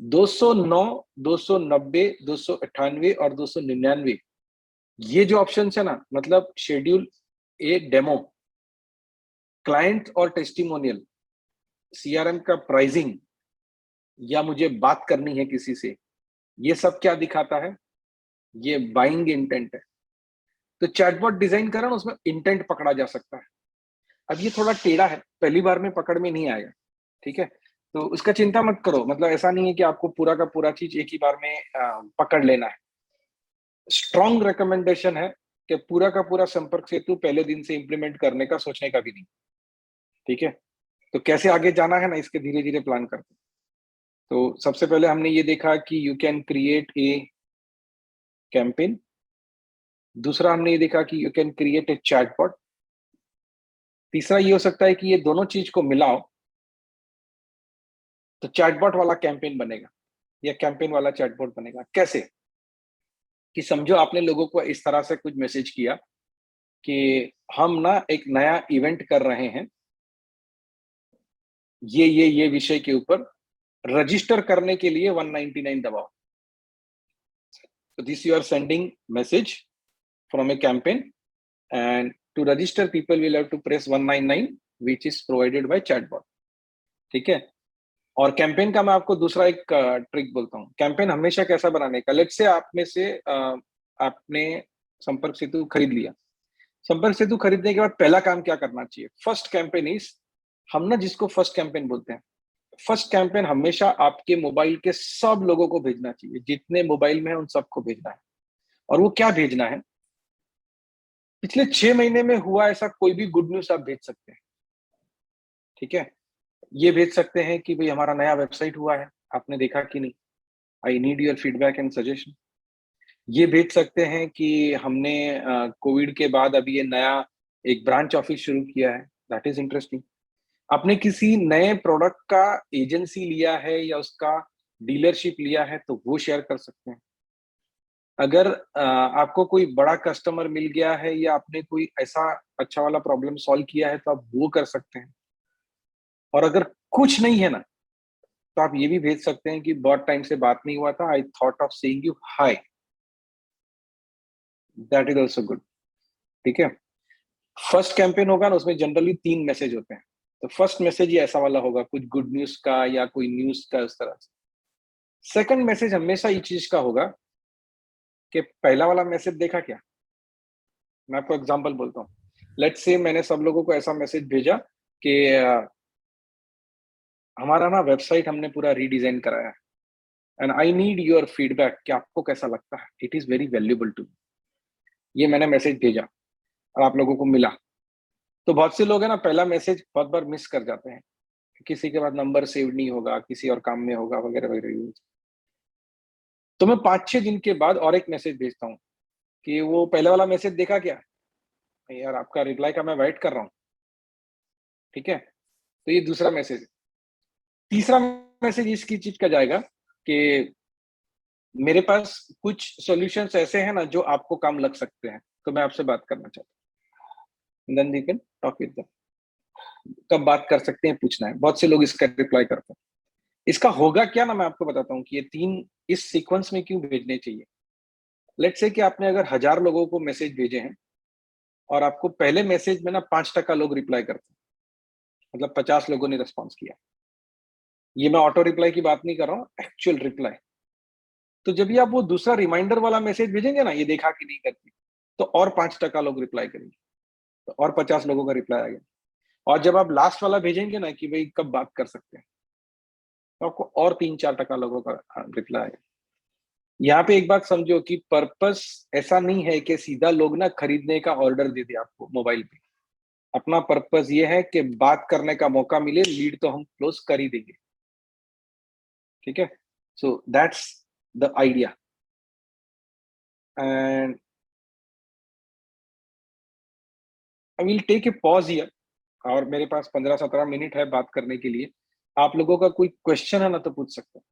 209, 290, 298 और 299, ये जो ऑप्शन है ना, मतलब शेड्यूल ए डेमो, क्लाइंट और टेस्टिमोनियल, सीआरएम का प्राइसिंग, या मुझे बात करनी है किसी से, ये सब क्या दिखाता है, ये बाइंग इंटेंट है। तो चैटबॉट डिजाइन करा ना, उसमें इंटेंट पकड़ा जा सकता है। अब ये थोड़ा टेढ़ा है, पहली बार में पकड़ में नहीं आएगा। ठीक है, तो उसका चिंता मत करो, मतलब ऐसा नहीं है कि आपको पूरा का पूरा चीज एक ही बार में पकड़ लेना है। स्ट्रॉन्ग रिकमेंडेशन है कि पूरा का पूरा संपर्क सेतु पहले दिन से इंप्लीमेंट करने का सोचने का भी नहीं। ठीक है, तो कैसे आगे जाना है ना, इसके धीरे धीरे प्लान करते हैं। तो सबसे पहले हमने ये देखा कि you can create a campaign. दूसरा हमने ये देखा कि you can create a chatbot. तीसरा ये हो सकता है कि ये दोनों चीज को मिलाओ तो चैटबॉट वाला कैंपेन बनेगा, या कैंपेन वाला चैटबॉट बनेगा। कैसे, कि समझो आपने लोगों को इस तरह से कुछ मैसेज किया कि हम ना एक नया इवेंट कर रहे हैं, ये विषय के ऊपर, रजिस्टर करने के लिए 199 दबाओ। So this you are sending message from a campaign, and to register people will have to press 199 which is provided by chatbot। ठीक है, और कैंपेन का मैं आपको दूसरा एक ट्रिक बोलता हूँ। कैंपेन हमेशा कैसा बनाने का, लेट्स से आप में से आपने संपर्क सेतु खरीद लिया। संपर्क सेतु खरीदने के बाद पहला काम क्या करना चाहिए, फर्स्ट कैंपेन इज, हम ना जिसको फर्स्ट कैंपेन बोलते हैं, फर्स्ट कैंपेन हमेशा आपके मोबाइल के सब लोगों को भेजना चाहिए, जितने मोबाइल में है उन सबको भेजना है। और वो क्या भेजना है, पिछले 6 महीने में हुआ ऐसा कोई भी गुड न्यूज आप भेज सकते हैं। ठीक है, ये भेज सकते हैं कि भाई हमारा नया वेबसाइट हुआ है, आपने देखा कि नहीं, आई need your feedback and suggestion. ये भेज सकते हैं कि हमने कोविड के बाद अभी ये नया एक ब्रांच ऑफिस शुरू किया है, दैट इज इंटरेस्टिंग। आपने किसी नए प्रोडक्ट का एजेंसी लिया है या उसका डीलरशिप लिया है तो वो शेयर कर सकते हैं। अगर आपको कोई बड़ा कस्टमर मिल गया है या आपने कोई ऐसा अच्छा वाला प्रॉब्लम सॉल्व किया है तो आप वो कर सकते हैं। और अगर कुछ नहीं है ना, तो आप ये भी भेज सकते हैं कि बहुत टाइम से बात नहीं हुआ था, I thought of saying you hi, that is also good. ठीक है, फर्स्ट कैंपेन होगा ना, उसमें जनरली 3 मैसेज होते हैं। तो फर्स्ट मैसेज ही ऐसा वाला होगा, कुछ गुड न्यूज़ का या कोई न्यूज़ का उस तरह से। सेकंड मैसेज हमेशा ये चीज़ का होगा कि पहला वाला मैसेज देखा क्या? मैं आपको एग्ज़ाम्पल बोलता हूँ। लेट्स से मैंने सब लोगों को ऐसा मैसेज भेजा कि हमारा ना वेबसाइट हमने पूरा रीडिज़ाइन कराया है and I need your feedback कि आपको कैसा लगता है? It is very valuable to me. ये मैंने मैसेज भेजा और आप लोगों को मिला। तो बहुत से लोग हैं ना, पहला मैसेज बहुत बार मिस कर जाते हैं। किसी के पास नंबर सेव नहीं होगा, किसी और काम में होगा वगैरह-वगैरह। तो मैं 5-6 दिन के बाद और एक मैसेज भेजता हूँ कि वो पहले वाला मैसेज देखा क्या? यार आपका रिप्लाई का मैं वेट कर रहा हूँ, ठीक है? तो ये दूसरा मैसेज है। तीसरा मैसेज इसकी चीज़ का जाएगा कि मेरे पास कुछ सॉल्यूशंस ऐसे हैं ना जो आपको काम लग सकते हैं, तो मैं आपसे बात करना चाहता हूँ। Then we can talk with them. कब बात कर सकते हैं पूछना है। बहुत से लोग इसका रिप्लाई करते हैं। इसका होगा क्या ना, मैं आपको बताता हूँ कि ये 3 इस सीक्वेंस में क्यों भेजने चाहिए। लेट्स से कि आपने अगर 1000 लोगों को मैसेज भेजे हैं और आपको पहले मैसेज में ना 5% लोग रिप्लाई करते हैं, मतलब 50 लोगों ने रिस्पॉन्स किया। ये मैं ऑटो रिप्लाई की बात नहीं कर रहा हूँ, एक्चुअल रिप्लाई। तो जब भी आप वो दूसरा रिमाइंडर वाला मैसेज भेजेंगे ना, ये देखा कि नहीं करके, तो और 5% लोग रिप्लाई करेंगे, तो और 50 लोगों का रिप्लाई आ गया। और जब आप लास्ट वाला भेजेंगे ना कि भाई कब बात कर सकते हैं, तो आपको और 3-4% लोगों का रिप्लाई आएगा। यहाँ पे एक बात समझो कि पर्पस ऐसा नहीं है कि सीधा लोग ना खरीदने का ऑर्डर दे दे आपको मोबाइल पे। अपना पर्पस ये है कि बात करने का मौका मिले, लीड तो हम क्लोज कर ही देंगे। ठीक है? So that's the idea. And I will take a pause here. और मेरे पास 15-17 मिनट है बात करने के लिए। आप लोगों का कोई क्वेश्चन है ना, तो पूछ सकते हैं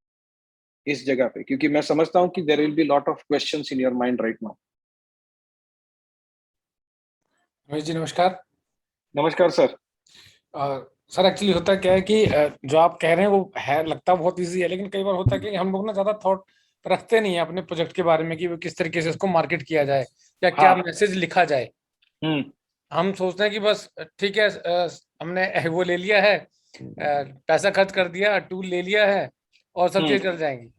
इस जगह पे, क्योंकि मैं समझता हूँ कि there will be lot of questions in your mind right now. Ramesh ji नमस्कार। नमस्कार सर। सर एक्चुअली होता क्या है कि जो आप कह रहे हैं वो है, लगता बहुत इजी है, लेकिन कई बार होता है कि हम लोग ना ज्यादा थॉट रखते नहीं है अपने प्रोजेक्ट के बारे में कि वो किस तरीके से इसको मार्केट किया जाए या क्या हाँ। मैसेज लिखा जाए। हम्म। हम सोचते हैं कि बस ठीक है, हमने वो ले लिया है, पैसा खर्च कर दिया, टूल ले लिया है और सब चीजें चल जाएंगी।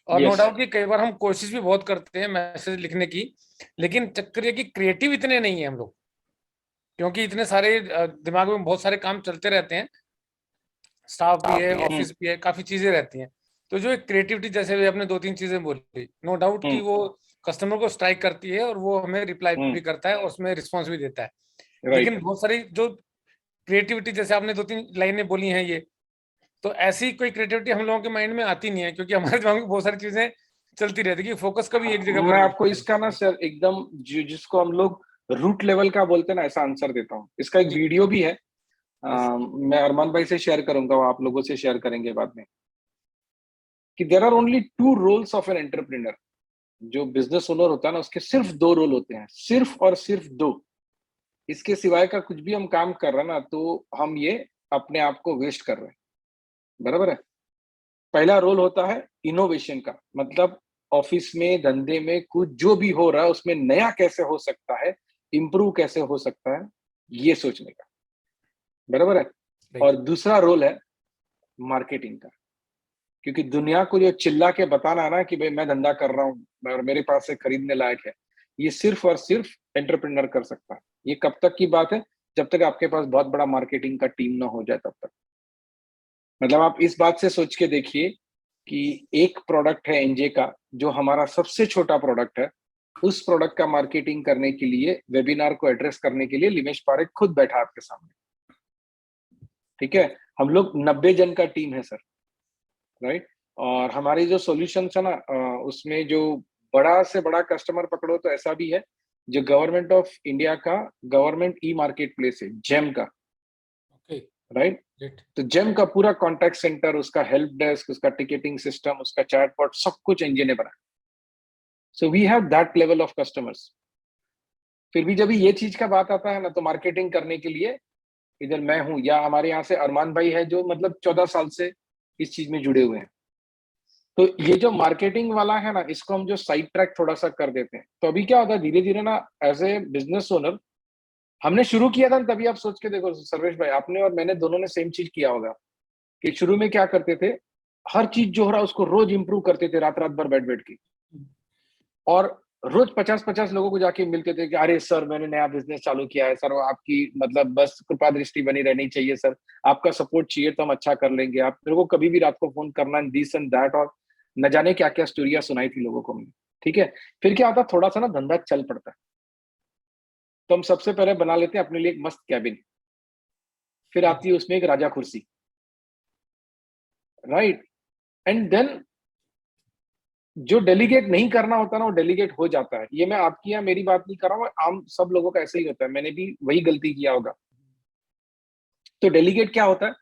और नो यस। डाउट कि कई बार हम कोशिश भी बहुत करते हैं मैसेज लिखने की, लेकिन चक्कर ये कि क्रिएटिव इतने नहीं है हम लोग, क्योंकि इतने सारे दिमाग में बहुत सारे काम चलते रहते हैं, स्टाफ भी है, ऑफिस भी है, काफी चीजें रहती हैं। तो जो एक क्रिएटिविटी, जैसे भी आपने 2-3 चीजें बोली, नो डाउट कि वो कस्टमर को स्ट्राइक करती है और वो हमें रिप्लाई भी करता है और उसमें रिस्पॉन्स भी देता है। लेकिन बहुत सारी जो क्रिएटिविटी, जैसे आपने 2-3 लाइनें बोली हैं ये, तो ऐसी कोई क्रिएटिविटी हम लोगों के माइंड में आती नहीं है, क्योंकि हमारे दिमाग में बहुत सारी चीजें चलती रहती है कि फोकस कभी एक जगह पर मैं नहीं आपको होता है। इसका ना सर एकदम जिसको हम लोग रूट लेवल का बोलते हैं ना, ऐसा आंसर देता हूँ। इसका एक जी, वीडियो भी है। यस, मैं अरमान भाई से शेयर करूंगा, वो आप लोगों से शेयर करेंगे बाद में। कि there are only 2 roles of an entrepreneur. जो बिजनेस ओनर होता है ना, उसके सिर्फ 2 रोल होते हैं, सिर्फ और सिर्फ 2। इसके सिवाय का कुछ भी हम काम कर रहे हैं ना, तो हम ये अपने आप को वेस्ट कर रहे हैं। बराबर है? पहला रोल होता है इनोवेशन का, मतलब ऑफिस में, धंधे में कुछ जो भी हो रहा है उसमें नया कैसे हो सकता है, इम्प्रूव कैसे हो सकता है, ये सोचने का। बराबर है? राइट, और दूसरा रोल है मार्केटिंग का। क्योंकि दुनिया को जो चिल्ला के बताना है ना कि भाई मैं धंधा कर रहा हूँ और मेरे पास से खरीदने लायक है, ये सिर्फ और सिर्फ एंटरप्रेन्योर कर सकता है। ये कब तक की बात है? जब तक आपके पास बहुत बड़ा मार्केटिंग का टीम ना हो जाए तब तक। मतलब आप इस बात से सोच के देखिए कि एक प्रोडक्ट है एनजे का, जो हमारा सबसे छोटा प्रोडक्ट है। उस प्रोडक्ट का मार्केटिंग करने के लिए, वेबिनार को एड्रेस करने के लिए लिमेश पारेख खुद बैठा आपके सामने। ठीक है? हम लोग 90 जन का टीम है सर, राइट? और हमारी जो सॉल्यूशंस है ना, उसमें जो बड़ा से बड़ा कस्टमर पकड़ो तो ऐसा भी है जो गवर्नमेंट ऑफ इंडिया का गवर्नमेंट ई मार्केट प्लेस है, जेम का, ओके, राइट? ग्रेट, तो जेम का पूरा कॉन्टैक्ट सेंटर, उसका हेल्प डेस्क, उसका टिकटिंग सिस्टम, उसका चैटबॉट, सब कुछ एनजे ने बनाया। So we have that level of customers. फिर भी जब ये चीज का बात आता है ना, तो मार्केटिंग करने के लिए इधर मैं हूँ या हमारे यहाँ से अरमान भाई है, जो मतलब 14 साल से इस चीज में जुड़े हुए हैं। तो ये जो मार्केटिंग वाला है ना, इसको हम जो साइड ट्रैक थोड़ा सा कर देते हैं, तो अभी क्या होता है, धीरे धीरे ना, एज ए बिजनेस ओनर हमने शुरू किया था तभी आप सोच के देखो सर्वेश भाई, आपने और मैंने दोनों ने सेम चीज किया होगा कि शुरू में क्या करते थे, हर चीज जो हो रहा उसको रोज इंप्रूव करते थे, रात रात भर बैठ बैठ के, और रोज 50-50 लोगों को जाके मिलते थे कि अरे सर मैंने नया बिजनेस चालू किया है सर, आपकी मतलब बस कृपा दृष्टि बनी रहनी चाहिए सर, आपका सपोर्ट चाहिए तो हम अच्छा कर लेंगे, आप मेरे को कभी भी रात को फोन करना, दिस एंड दैट, और न जाने क्या क्या स्टोरियां सुनाई थी लोगों को हमने। ठीक है, फिर क्या होता, थोड़ा सा ना धंधा चल पड़ता है, तो हम सबसे पहले बना लेते हैं अपने लिए एक मस्त कैबिन, फिर आती है उसमें एक राजा कुर्सी, राइट, एंड देन जो डेलीगेट नहीं करना होता ना वो डेलीगेट हो जाता है। ये मैं आपकी या मेरी बात नहीं कर रहा हूँ, आम सब लोगों का ऐसा ही होता है, मैंने भी वही गलती किया होगा। तो डेलीगेट क्या होता है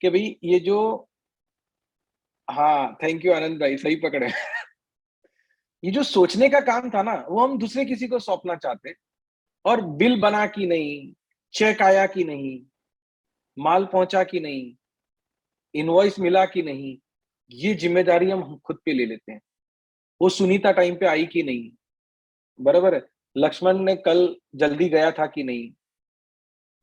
कि भाई ये जो, हाँ थैंक यू आनंद भाई, सही पकड़े ये जो सोचने का काम था ना वो हम दूसरे किसी को सौंपना चाहते हैं, और बिल बना कि नहीं, चेक आया कि नहीं, माल पहुंचा कि नहीं, इनवॉइस मिला कि नहीं, ये जिम्मेदारी हम खुद पे ले लेते हैं। वो सुनीता टाइम पे आई कि नहीं, बराबर है, लक्ष्मण ने कल जल्दी गया था कि नहीं,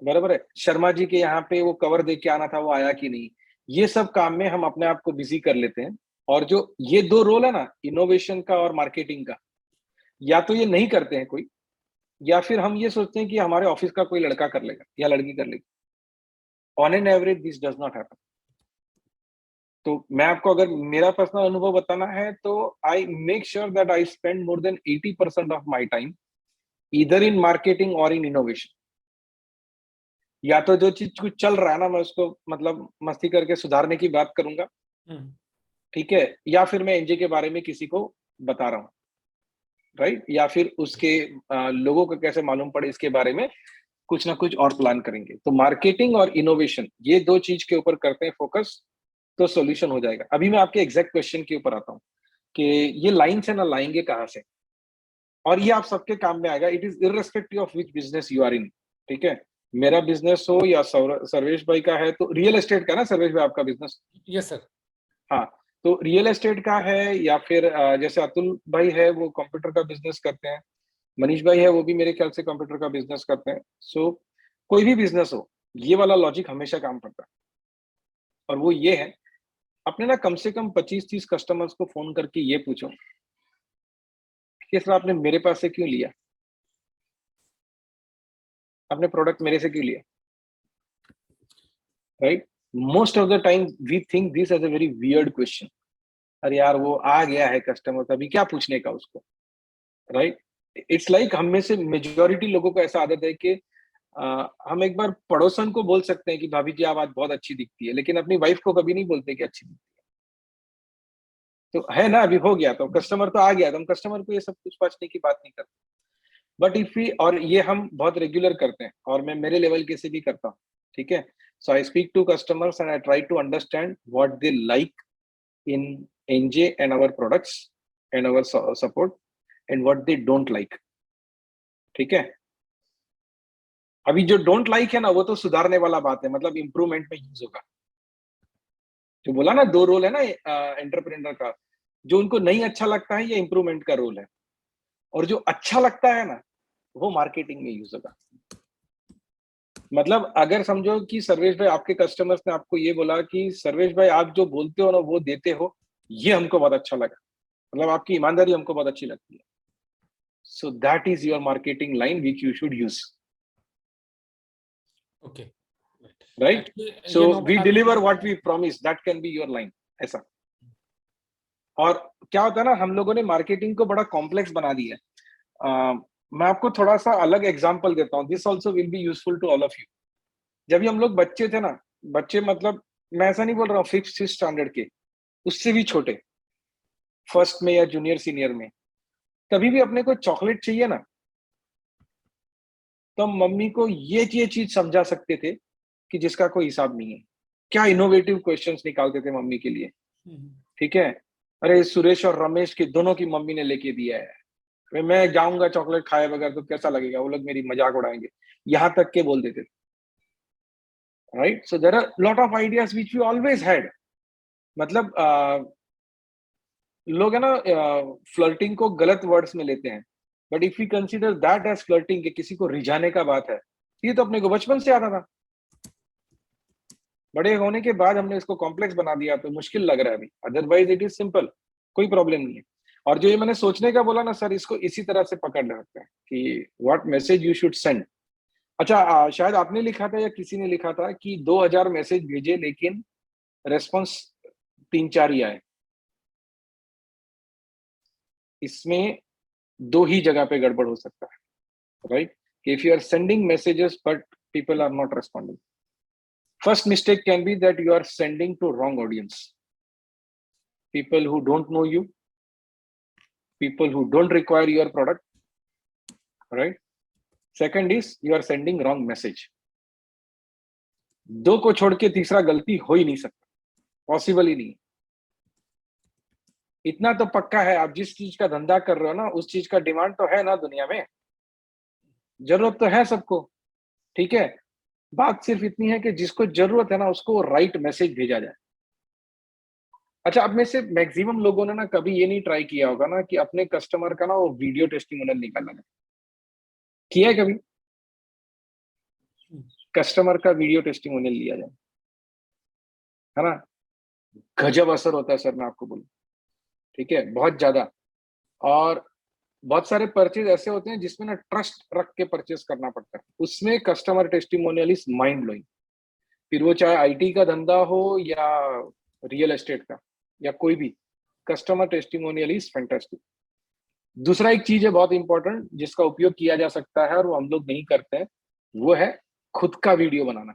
बराबर है, शर्मा जी के यहाँ पे वो कवर दे के आना था वो आया कि नहीं, ये सब काम में हम अपने आप को बिजी कर लेते हैं। और जो ये दो रोल है ना, इनोवेशन का और मार्केटिंग का, या तो ये नहीं करते हैं कोई, या फिर हम ये सोचते हैं कि हमारे ऑफिस का कोई लड़का कर लेगा या लड़की कर लेगी। On an average this does not happen. तो मैं आपको अगर मेरा पर्सनल अनुभव बताना है तो I make sure that I spend more than 80% of my time either in marketing और इन इनोवेशन। या तो जो चीज कुछ चल रहा है ना मैं उसको मतलब मस्ती करके सुधारने की बात करूंगा, ठीक है, या फिर मैं एनजे के बारे में किसी को बता रहा हूँ, राइट, या फिर उसके लोगों को कैसे मालूम पड़े इसके बारे में कुछ ना कुछ और प्लान करेंगे। तो मार्केटिंग और इनोवेशन ये दो चीज के ऊपर करते हैं फोकस, तो सॉल्यूशन हो जाएगा। अभी मैं आपके एग्जैक्ट क्वेश्चन के ऊपर आता हूँ कि ये लाइन से ना लाएंगे कहाँ से, और ये आप सबके काम में आएगा, it is irrespective of which business you are in. ठीक है, मेरा बिजनेस हो या सर्वेश भाई का है, तो रियल एस्टेट का ना सर्वेश भाई आपका बिजनेस? Yes sir. हाँ, तो रियल एस्टेट का है, या फिर जैसे अतुल भाई है वो कंप्यूटर का बिजनेस करते हैं, मनीष भाई है वो भी मेरे ख्याल से कंप्यूटर का बिजनेस करते हैं। सो कोई भी बिजनेस हो, ये वाला लॉजिक हमेशा काम करता है, और वो ये है, अपने ना कम से कम 25-30 कस्टमर्स को फोन करके ये पूछो कि सर आपने मेरे पास से क्यों लिया, आपने प्रोडक्ट मेरे से क्यों लिया, right. Most of the time we think this as a very weird question, अरे यार वो आ गया है कस्टमर, तभी क्या पूछने का उसको, राइट। इट्स लाइक हम में से मेजोरिटी लोगों को ऐसा आदत है कि हम एक बार पड़ोसन को बोल सकते हैं कि भाभी जी आप आज बहुत अच्छी दिखती है, लेकिन अपनी वाइफ को कभी नहीं बोलते कि अच्छी दिखती है। तो है ना, अभी हो गया तो कस्टमर तो आ गया, तो हम कस्टमर को ये सब कुछ पूछने की बात नहीं करते। बट इफ वी, और ये हम बहुत रेगुलर करते हैं, और मैं मेरे लेवल के से भी करता हूँ, ठीक है। So I speak to customers and I try to understand what they like in NJ and our products and our support and what they don't like। ठीक है, अभी जो डोंट लाइक है ना वो तो सुधारने वाला बात है, मतलब इंप्रूवमेंट में यूज होगा। जो बोला ना दो रोल है ना एंटरप्रेन्योर का, जो उनको नहीं अच्छा लगता है ये इंप्रूवमेंट का रोल है, और जो अच्छा लगता है ना वो मार्केटिंग में यूज होगा। मतलब अगर समझो कि सर्वेश भाई आपके कस्टमर्स ने आपको ये बोला कि सर्वेश भाई आप जो बोलते हो ना वो देते हो, ये हमको बहुत अच्छा लगा, मतलब आपकी ईमानदारी हमको बहुत अच्छी लगती है, so that is your marketing line which you should use, okay, right. So we deliver what we promise, that can be your line, ऐसा। और क्या होता है ना, हम लोगों ने मार्केटिंग को बड़ा कॉम्प्लेक्स बना दिया है। मैं आपको थोड़ा सा अलग एग्जांपल देता हूँ, this also will be useful to all of you. जब भी हम लोग बच्चे थे ना, बच्चे मतलब मैं ऐसा नहीं बोल रहा हूँ 5th-6th स्टैंडर्ड के, उससे भी छोटे, फर्स्ट में या जूनियर सीनियर में, कभी भी अपने को चॉकलेट चाहिए ना, तो हम मम्मी को ये चीज समझा सकते थे कि जिसका कोई हिसाब नहीं है। क्या इनोवेटिव क्वेश्चंस निकालते थे मम्मी के लिए, ठीक है। अरे सुरेश और रमेश के दोनों की मम्मी ने लेके दिया है, मैं जाऊंगा चॉकलेट खाए बगैर तो कैसा लगेगा, वो लोग मेरी मजाक उड़ाएंगे, यहाँ तक के बोल देते थे, right. So there are lot of ideas which we always had. मतलब लोग है ना फ्लर्टिंग को गलत वर्ड्स में लेते हैं, but if you consider that as flirting, कि किसी को रिझाने का बात है, ये तो अपने को बचपन से आता था, बड़े होने के बाद हमने इसको कॉम्प्लेक्स बना दिया तो मुश्किल लग रहा है अभी, अदरवाइज इट इज सिंपल, कोई प्रॉब्लम नहीं है। और जो ये मैंने सोचने का बोला ना सर, इसको इसी तरह से पकड़ सकते हैं कि what message you should send. अच्छा, शायद आपने लिखा था या किसी ने लिखा था कि 2000 मैसेज भेजे लेकिन रेस्पॉन्स 3-4 ही आए। इसमें दो ही जगह पे गड़बड़ हो सकता है, right? If you are sending messages but people are not responding, first mistake can be that you are sending to wrong audience, people who don't know you, people who don't require your product, right? Second is you are sending wrong message. दो को छोड़ के तीसरा गलती हो ही नहीं सकता, पॉसिबल ही नहीं। इतना तो पक्का है, आप जिस चीज का धंधा कर रहे हो ना, उस चीज का डिमांड तो है ना दुनिया में, जरूरत तो है सबको, ठीक है? बात सिर्फ इतनी है कि जिसको जरूरत है ना, उसको राइट मैसेज भेजा जाए। अच्छा, अब में से मैक्सिमम लोगों ने ना कभी ये नहीं ट्राई किया होगा ना कि अपने कस्टमर का ना वो वीडियो टेस्टिमोनियल निकालना है। किया है कभी? कस्टमर का वीडियो टेस्टिमोनियल लिया जाए, है ना? गजब असर होता है सर, मैं आपको बोलूं, ठीक है, बहुत ज्यादा। और बहुत सारे परचेज ऐसे होते हैं जिसमें ना ट्रस्ट रख के परचेज करना पड़ता है, उसमें customer testimonial is mind blowing. फिर वो चाहे आईटी का धंधा हो या रियल एस्टेट का या कोई भी, कस्टमर टेस्टिमोनियल इज फैंटास्टिक। दूसरा एक चीज है बहुत इंपॉर्टेंट जिसका उपयोग किया जा सकता है और वो हम लोग नहीं करते हैं, वो है खुद का वीडियो बनाना,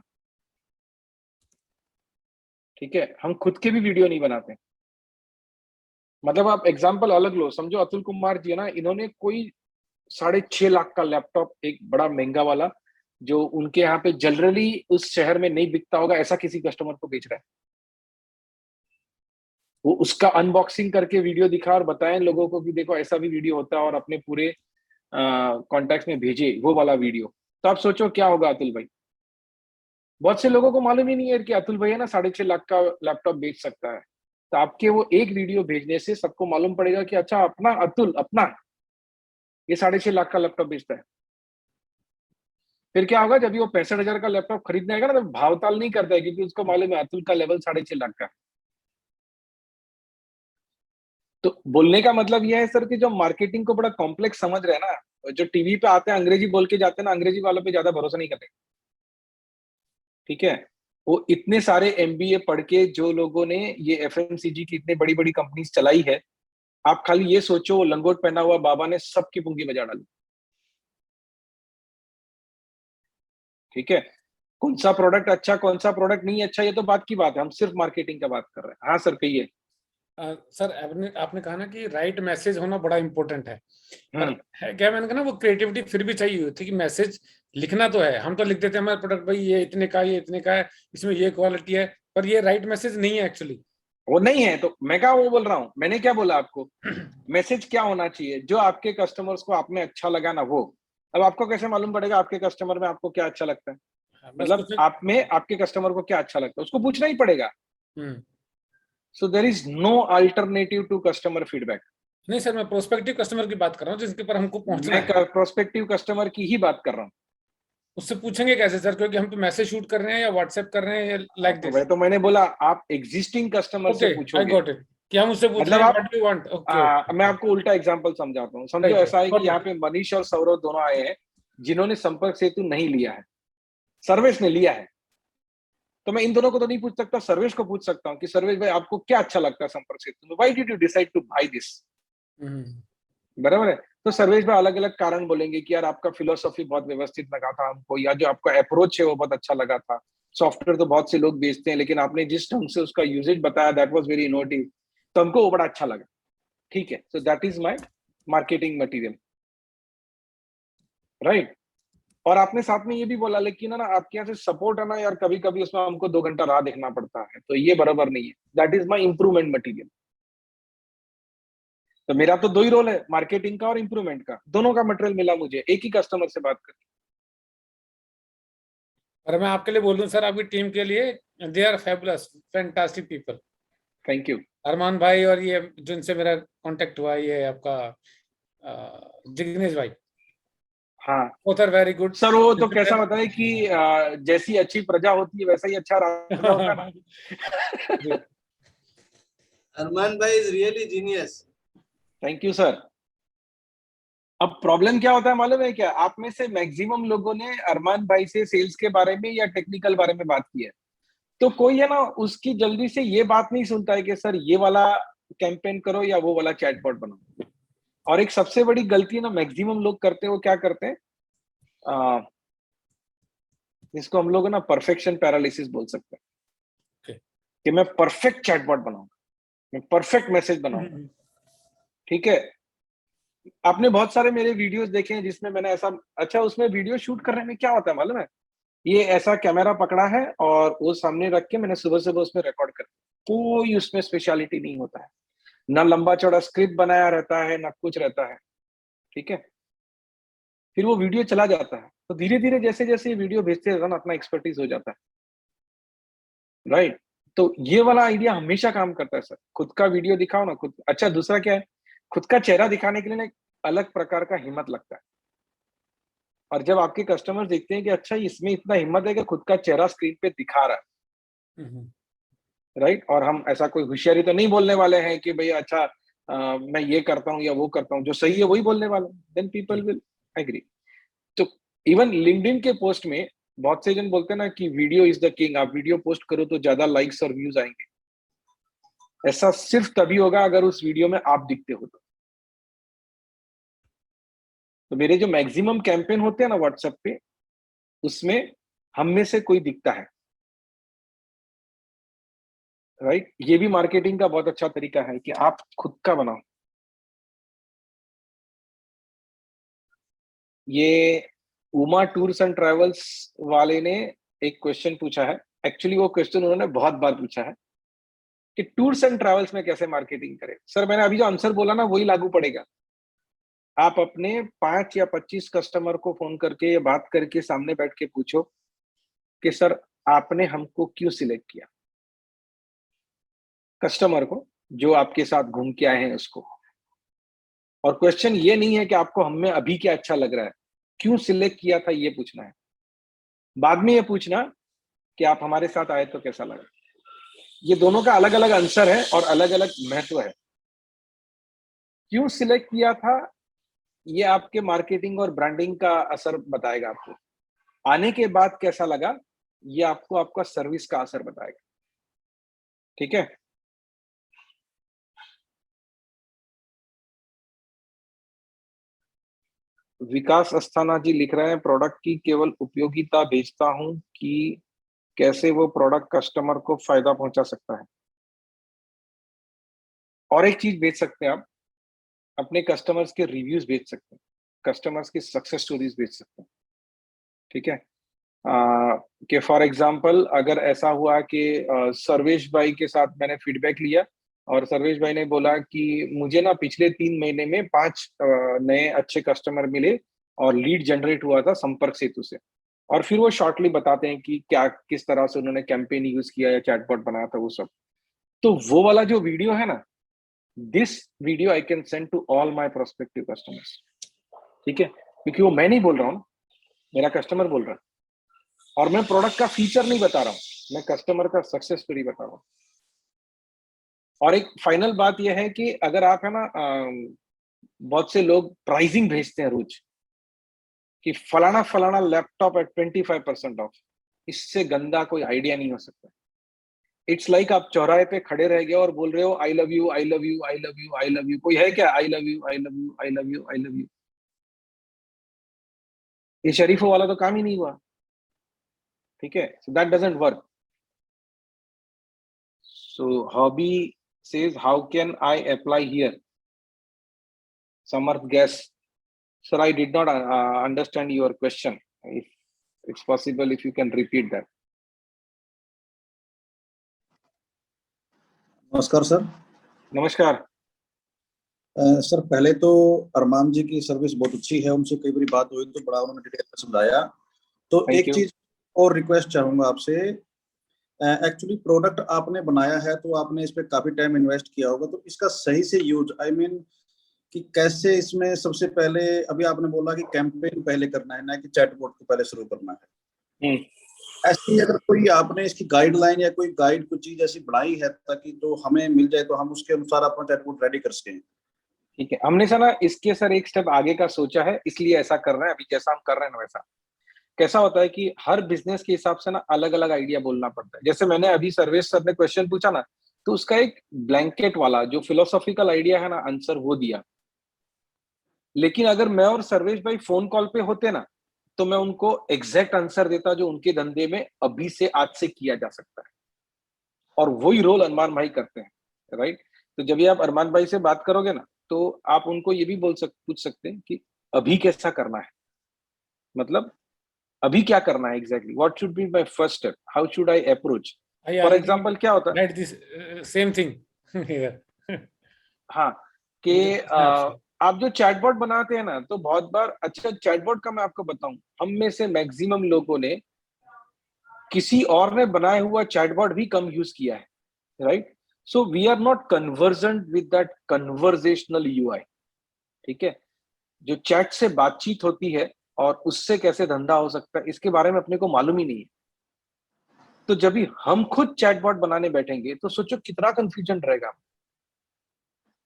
ठीक है? हम खुद के भी वीडियो नहीं बनाते। मतलब आप एग्जाम्पल अलग लो, समझो अतुल कुमार जी है ना, इन्होंने कोई 6.5 लाख का लैपटॉप, एक बड़ा महंगा वाला, जो उनके यहाँ पे जनरली उस शहर में नहीं बिकता होगा, ऐसा किसी कस्टमर को बेच रहा है। वो उसका अनबॉक्सिंग करके वीडियो दिखा और बताएं लोगों को कि देखो ऐसा भी वीडियो होता है, और अपने पूरे कॉन्टैक्ट्स में भेजे वो वाला वीडियो। तो आप सोचो क्या होगा अतुल भाई। बहुत से लोगों को मालूम ही नहीं है कि अतुल भाई है ना 6.5 लाख का लैपटॉप बेच सकता है। तो आपके वो एक वीडियो भेजने से सबको मालूम पड़ेगा कि अच्छा, अपना अतुल, अपना ये 6.5 लाख का लैपटॉप बेचता है। फिर क्या होगा, जब वो 65,000 का लैपटॉप खरीदने आएगा ना, तो भावताल नहीं करता है, क्योंकि उसको मालूम है अतुल का लेवल 6.5 लाख का। तो बोलने का मतलब यह है सर कि जो मार्केटिंग को बड़ा कॉम्प्लेक्स समझ रहे हैं ना, जो टीवी पे आते हैं अंग्रेजी बोल के जाते हैं ना, अंग्रेजी वालों पे ज्यादा भरोसा नहीं करते, ठीक है? वो इतने सारे एमबीए पढ़ के जो लोगों ने ये एफएमसीजी की इतनी बड़ी बड़ी कंपनीज चलाई है, आप खाली ये सोचो, वो लंगोट पहना हुआ बाबा ने सबकी पुंगी बजा डाली, ठीक है? कौन सा प्रोडक्ट अच्छा, कौन सा प्रोडक्ट नहीं अच्छा, ये तो बात की बात है, हम सिर्फ मार्केटिंग का बात कर रहे हैं। हाँ सर, कहिए। सर आपने कहा ना कि राइट मैसेज होना बड़ा इंपॉर्टेंट है, पर है क्या, मैंने कहा ना वो क्रिएटिविटी फिर भी चाहिए होती है कि मैसेज लिखना तो है, हम तो लिख देते हैं हमारा प्रोडक्ट भाई ये इतने का, ये इतने का है, इसमें ये क्वालिटी है, पर ये राइट मैसेज नहीं है एक्चुअली। वो नहीं है तो मैं क्या वो बोल रहा हूँ, मैंने क्या बोला आपको, मैसेज क्या होना चाहिए जो आपके कस्टमर्स को आप में अच्छा लगा ना वो। अब आपको कैसे मालूम पड़ेगा आपके कस्टमर में आपको क्या अच्छा लगता है? मतलब आप में आपके कस्टमर को क्या अच्छा लगता है उसको पूछना ही पड़ेगा। So there is no alternative to customer feedback. नहीं सर, मैं प्रोस्पेक्टिव कस्टमर की बात कर रहा हूँ जिसके पर हमको पहुंचना है। मैं प्रोस्पेक्टिव कस्टमर की ही बात कर रहा हूँ। उससे पूछेंगे कैसे सर, क्योंकि हम तो मैसेज शूट कर रहे हैं या व्हाट्सएप कर रहे हैं या लाइक दिस। तो मैंने बोला आप एग्जिस्टिंग कस्टमर से पूछोगे। आई गॉट इट, कि हम उससे पूछ मतलब रहे हैं आप, what do you want. Okay, मैं आपको उल्टा एग्जांपल समझाता हूँ। समझो ऐसा है कि यहाँ पे मनीष और सौरव दोनों आए हैं जिन्होंने संपर्क सेतु नहीं लिया है, सर्वेश ने लिया है। तो मैं इन दोनों को तो नहीं पूछ सकता, सर्वेश को पूछ सकता हूँ कि सर्वेश भाई आपको क्या अच्छा लगता है संपर्क सेतु में, why did you decide to buy this? बराबर है? तो सर्वेश भाई अलग अलग कारण बोलेंगे कि यार आपका फिलोसॉफी बहुत व्यवस्थित लगा था हमको, या जो आपका अप्रोच है वो बहुत अच्छा लगा था। सॉफ्टवेयर तो बहुत से लोग बेचते हैं, लेकिन आपने जिस ढंग से उसका यूजेज बताया दैट वाज वेरी इनोवेटिव, तो हमको वो बड़ा अच्छा लगा। ठीक है, so that is my marketing material, right? और आपने साथ में ये भी बोला, लेकिन ना आपके यहाँ से सपोर्ट है ना यार, कभी कभी उसमें हमको 2 घंटा राह देखना पड़ता है, तो ये बराबर नहीं है। That is my improvement material. तो मेरा तो 2 ही रोल है, मार्केटिंग का और इंप्रूवमेंट का, दोनों का मटेरियल मिला मुझे एक ही कस्टमर से बात करके। और मैं आपके लिए बोल दूं सर, आपकी टीम के लिए, they are fabulous, fantastic people. Thank you. Arman भाई, और ये जिनसे मेरा कांटेक्ट हुआ, ये आपका जिग्नेश भाई। हाँ both are very good sir, वो तो कैसा होता है कि जैसी अच्छी प्रजा होती है वैसा ही अच्छा राजा होता है ना। Arman bhai is really genius. Thank you sir. अब प्रॉब्लम क्या होता है मालूम है क्या, आप में से मैक्सिमम लोगों ने अरमान भाई से सेल्स के बारे में या टेक्निकल बारे में बात की है, तो कोई है ना उसकी जल्दी से ये बात नहीं सुनता है कि सर ये वाला कैंपेन करो या वो वाला चैटबॉट बनाओ। और एक सबसे बड़ी गलती ना मैक्सिमम लोग करते हैं, वो क्या करते हैं, इसको हम लोग ना परफेक्शन पैरालिसिस बोल सकते हैं। Okay. कि मैं परफेक्ट चैटबॉट बनाऊंगा, मैं परफेक्ट मैसेज बनाऊंगा। ठीक है, आपने बहुत सारे मेरे वीडियोस देखे हैं जिसमें मैंने ऐसा, अच्छा उसमें वीडियो शूट करने में क्या होता है मालूम है, ये ऐसा कैमरा पकड़ा है और वो सामने रख के मैंने सुबह सुबह उसमें रिकॉर्ड कर, कोई उसमें स्पेशलिटी नहीं होता है, ना लंबा चौड़ा स्क्रिप्ट बनाया रहता है ना कुछ रहता है। ठीक है, फिर वो वीडियो चला जाता है, तो धीरे धीरे जैसे जैसे ये वीडियो भेजते रहता ना अपना एक्सपर्टीज हो जाता है। राइट, तो ये वाला आइडिया हमेशा काम करता है सर, खुद का वीडियो दिखाओ ना खुद। अच्छा दूसरा क्या है, खुद का चेहरा दिखाने के लिए ना एक अलग प्रकार का हिम्मत लगता है, और जब आपके कस्टमर देखते हैं कि अच्छा इसमें इतना हिम्मत है कि खुद का चेहरा स्क्रीन पे दिखा रहा है, राइट, और हम ऐसा कोई होशियारी तो नहीं बोलने वाले हैं कि भैया अच्छा मैं ये करता हूँ या वो करता हूँ, जो सही है वही बोलने वाले, देन पीपल विल एग्री। तो इवन लिंक्डइन के पोस्ट में बहुत से जन बोलते हैं ना कि वीडियो इज द किंग, आप वीडियो पोस्ट करो तो ज्यादा लाइक्स और व्यूज आएंगे। ऐसा सिर्फ तभी होगा अगर उस वीडियो में आप दिखते हो तो मेरे जो मैक्सिमम कैंपेन होते हैं ना व्हाट्सएप पे, उसमें हम में से कोई दिखता है। राइट, ये भी मार्केटिंग का बहुत अच्छा तरीका है कि आप खुद का बनाओ। ये उमा टूर्स एंड ट्रेवल्स वाले ने एक क्वेश्चन पूछा है, एक्चुअली वो क्वेश्चन उन्होंने बहुत बार पूछा है कि टूर्स एंड ट्रेवल्स में कैसे मार्केटिंग करें। सर मैंने अभी जो आंसर बोला ना वही लागू पड़ेगा। आप अपने 5 या 25 कस्टमर को फोन करके या बात करके सामने बैठ के पूछो कि सर आपने हमको क्यों सिलेक्ट किया, कस्टमर को जो आपके साथ घूम के आए हैं उसको। और क्वेश्चन ये नहीं है कि आपको हमें अभी क्या अच्छा लग रहा है, क्यों सिलेक्ट किया था ये पूछना है। बाद में ये पूछना कि आप हमारे साथ आए तो कैसा लगा। ये दोनों का अलग अलग आंसर है और अलग अलग महत्व है। क्यों सिलेक्ट किया था ये आपके मार्केटिंग और ब्रांडिंग का असर बताएगा आपको। आने के बाद कैसा लगा ये आपको आपका सर्विस का असर बताएगा। ठीक है, विकास अस्थाना जी लिख रहे हैं प्रोडक्ट की केवल उपयोगिता भेजता हूं कि कैसे वो प्रोडक्ट कस्टमर को फायदा पहुंचा सकता है। और एक चीज भेज सकते हैं आप, अपने कस्टमर्स के रिव्यूज भेज सकते हैं, कस्टमर्स की सक्सेस स्टोरीज भेज सकते हैं। ठीक है, कि फॉर एग्जांपल अगर ऐसा हुआ कि सर्वेश भाई के साथ मैंने फीडबैक लिया और सर्वेश भाई ने बोला कि मुझे ना पिछले 3 महीने में 5 नए अच्छे कस्टमर मिले और लीड जनरेट हुआ था संपर्क सेतु से। और फिर वो शॉर्टली बताते हैं कि क्या किस तरह से उन्होंने कैंपेन यूज किया या चैटबॉट बनाया था वो सब। तो वो वाला जो वीडियो है ना, this video I can send to all my prospective customers. ठीक है, क्योंकि वो मैं नहीं बोल रहा हूँ, मेरा कस्टमर बोल रहा है और मैं प्रोडक्ट का फीचर नहीं बता रहा हूँ, मैं कस्टमर का सक्सेस स्टोरी बता रहा हूँ। और एक फाइनल बात यह है कि अगर आप है ना बहुत से लोग प्राइसिंग भेजते हैं रोज कि फलाना फलाना लैपटॉप एट 25% ऑफ, इससे गंदा कोई आइडिया नहीं हो सकता। इट्स लाइक आप चौराहे पे खड़े रह गए और बोल रहे हो I love you I love you I love you I love you. कोई है क्या I love you I love you I love you I love you? ये शरीफों वाला तो काम ही नहीं हुआ। ठीक है, so that doesn't work. So hobby says how can I apply here? Samarth guess. Sir, I did not understand your question. If it's possible, if you can repeat that. नमस्कार सर। नमस्कार। सर पहले तो अरमान जी की सर्विस बहुत अच्छी है, उनसे कई बार बात हुई तो बड़ा उन्होंने डिटेल में समझाया। तो Thank एक you. चीज और रिक्वेस्ट चाहूंगा आपसे, एक्चुअली प्रोडक्ट आपने बनाया है तो आपने इस पे काफी टाइम इन्वेस्ट किया होगा, तो इसका सही से यूज आई मीन कि कैसे इसमें सबसे पहले, अभी आपने बोला कि कैंपेन पहले करना है ना कि चैटबॉट को पहले शुरू करना है। ऐसे ही अगर कोई आपने इसकी गाइडलाइन या कोई गाइड कुछ चीज ऐसी बनाई है ताकि जो हमें मिल जाए तो हम उसके अनुसार अपना चैटबॉट रेडी कर सकें? ठीक है, हमने सर ना इसके सर एक स्टेप आगे का सोचा है, इसलिए ऐसा कर रहे हैं। अभी जैसा हम कर रहे हैं ना वैसा कैसा होता है कि हर बिजनेस के हिसाब से ना अलग अलग आइडिया बोलना पड़ता है। जैसे मैंने अभी सर्वेश सर ने क्वेश्चन पूछा ना, तो उसका एक ब्लैंकेट वाला जो फिलोसॉफिकल आइडिया है ना आंसर वो दिया। लेकिन अगर मैं और सर्वेश भाई फोन कॉल पे होते ना, तो मैं उनको एग्जैक्ट आंसर देता जो उनके धंधे में अभी से आज से किया जा सकता है। और वही रोल अरमान भाई करते हैं, राइट? तो जब ये आप अरमान भाई से बात करोगे ना, तो आप उनको ये भी पूछ सकते हैं कि अभी कैसा करना है, मतलब अभी क्या करना है exactly, what should be my first step, how should I approach. I for already example क्या होता है, read this same thing here. हाँ, कि मुझे पूछना है आपसे। आप जो चैटबॉट बनाते हैं ना, तो बहुत बार, अच्छा चैटबॉट का मैं आपको बताऊं, हम में से मैक्सिमम लोगों ने किसी और ने बनाया हुआ चैटबॉट भी कम यूज किया है, right? So we are not convergent with that conversational UI. ठीक है, जो चैट से बातचीत होती है और उससे कैसे धंधा हो सकता है, इसके बारे में अपने को मालूम ही नहीं है। तो जब भी हम खुद चैटबॉट बनाने बैठेंगे तो सोचो कितना कंफ्यूजन रहेगा।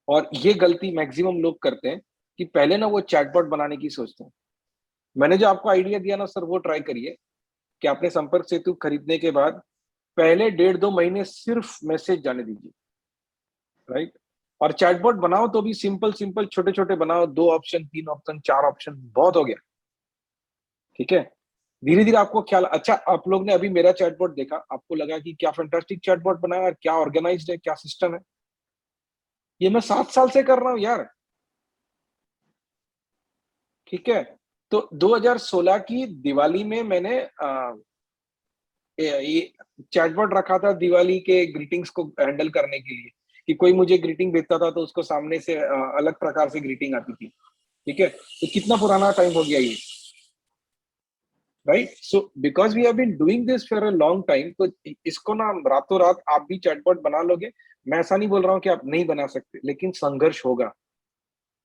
और ये गलती मैक्सिमम लोग करते हैं कि पहले ना वो चैटबॉट बनाने की सोचते हैं। मैंने जो आपको आइडिया दिया ना सर, वो ट्राई करिए कि आपने संपर्क सेतु खरीदने के बाद पहले 1.5-2 महीने सिर्फ मैसेज जाने दीजिए, राइट? और चैटबॉट बनाओ तो भी सिंपल सिंपल छोटे छोटे बनाओ, 2 ऑप्शन 3 ऑप्शन 4 ऑप्शन बहुत हो गया। ठीक है, धीरे धीरे आपको ख्याल, अच्छा आप लोग ने अभी मेरा चैटबॉट देखा, आपको लगा कि क्या फैंटास्टिक चैटबॉट बनाया और क्या ऑर्गेनाइज्ड है, क्या सिस्टम है। ये मैं 7 साल से कर रहा हूं यार। ठीक है, तो 2016 की दिवाली में मैंने ये चैटबॉट रखा था दिवाली के ग्रीटिंग्स को हैंडल करने के लिए, कि कोई मुझे ग्रीटिंग भेजता था तो उसको सामने से अलग प्रकार से ग्रीटिंग आती थी। ठीक है, तो कितना पुराना टाइम हो गया ये, right? So because we have been doing this for a long time, तो इसको ना रातों रात आप भी चैटबॉट बना लोगे। मैं ऐसा नहीं बोल रहा हूँ कि आप नहीं बना सकते, लेकिन संघर्ष होगा।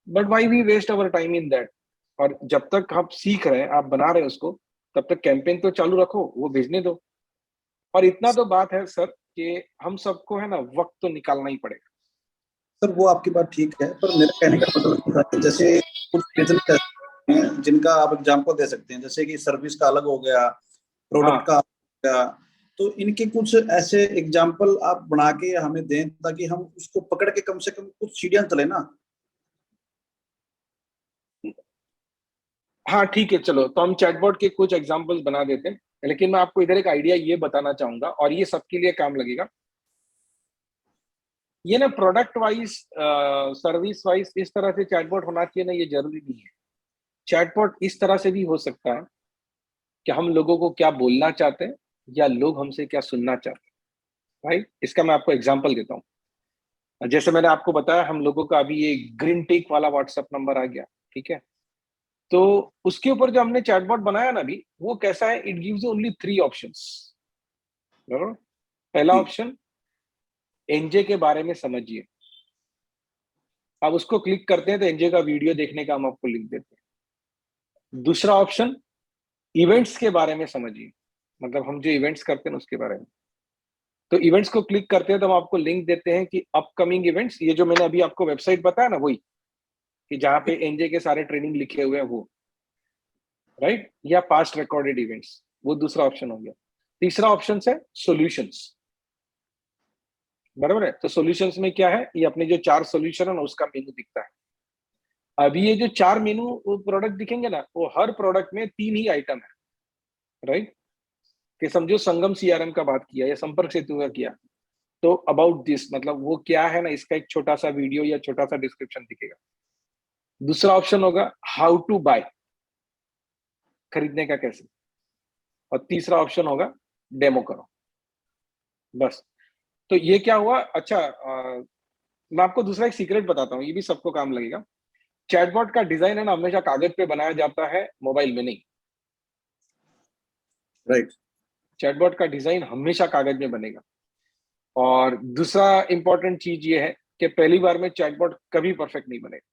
But why we waste our time in that. और जब तक आप सीख रहे हैं, आप बना रहे हैं उसको, तब तक कैंपेन तो चालू रखो, वो भेजने दो। और इतना तो बात है सर कि हम सबको है ना वक्त तो निकालना ही पड़ेगा। सर वो आपकी बात ठीक है, पर मेरा कहने का मतलब था कि जैसे कुछ बिजनेस हैं जिनका आप एग्जांपल दे सकते हैं, जैसे कि सर्विस का अलग हो गया, प्रोडक्ट का हाँ, अलग हो गया, तो इनके कुछ ऐसे एग्जांपल आप बना के हमें दें ताकि हम उसको पकड़ के कम से कम कुछ सीढ़ियां चले ना। हाँ ठीक है, चलो तो हम चैटबॉट के कुछ एग्जांपल्स बना देते हैं। लेकिन मैं आपको इधर एक आइडिया ये बताना चाहूंगा, और ये सबके लिए काम लगेगा। ये ना प्रोडक्ट वाइज, सर्विस वाइज इस तरह से चैटबॉट होना चाहिए ना, ये जरूरी नहीं है। चैटबॉट इस तरह से भी हो सकता है कि हम लोगों को क्या बोलना चाहते हैं या लोग हमसे क्या सुनना चाहते हैं, राइट? इसका मैं आपको एग्जांपल देता हूँ। जैसे मैंने आपको बताया, हम लोगों का अभी ये ग्रीन टिक वाला व्हाट्सएप नंबर आ गया। ठीक है, तो उसके ऊपर जो हमने चैटबॉट बनाया ना अभी, वो कैसा है, इट गिव्स ओनली 3 ऑप्शंस। बराबर, पहला जी। ऑप्शन एनजे के बारे में समझिए। आप उसको क्लिक करते हैं तो एनजे का वीडियो देखने का हम आपको लिंक देते हैं। दूसरा ऑप्शन इवेंट्स के बारे में समझिए, मतलब हम जो इवेंट्स करते हैं उसके बारे में। तो इवेंट्स को क्लिक करते हैं तो हम आपको लिंक देते हैं कि अपकमिंग इवेंट्स, ये जो मैंने अभी आपको वेबसाइट बताया ना, वही कि जहाँ पे एनजे के सारे ट्रेनिंग लिखे हुए हैं वो, राइट? या पास्ट रिकॉर्डेड इवेंट्स, वो दूसरा ऑप्शन हो गया। तीसरा ऑप्शन है सॉल्यूशंस। बराबर है, तो सॉल्यूशंस में क्या है, ये अपने जो 4 सॉल्यूशन है ना उसका मेनू दिखता है। अभी ये जो 4 मेनू प्रोडक्ट दिखेंगे ना, वो हर प्रोडक्ट में 3 ही आइटम है, राइट? कि समझो संगम सीआरएम का बात किया या संपर्क सेतु का किया, तो अबाउट दिस मतलब वो क्या है ना, इसका एक छोटा सा वीडियो या छोटा सा डिस्क्रिप्शन दिखेगा। दूसरा ऑप्शन होगा हाउ टू बाय, खरीदने का कैसे। और तीसरा ऑप्शन होगा डेमो करो। बस, तो ये क्या हुआ। अच्छा, मैं आपको दूसरा एक सीक्रेट बताता हूँ, ये भी सबको काम लगेगा। चैटबॉट का डिजाइन है ना हमेशा कागज पे बनाया जाता है, मोबाइल में नहीं। राइट। चैटबॉट का डिजाइन हमेशा कागज में बनेगा। और दूसरा इंपॉर्टेंट चीज ये है कि पहली बार में चैटबॉट कभी परफेक्ट नहीं बनेगा।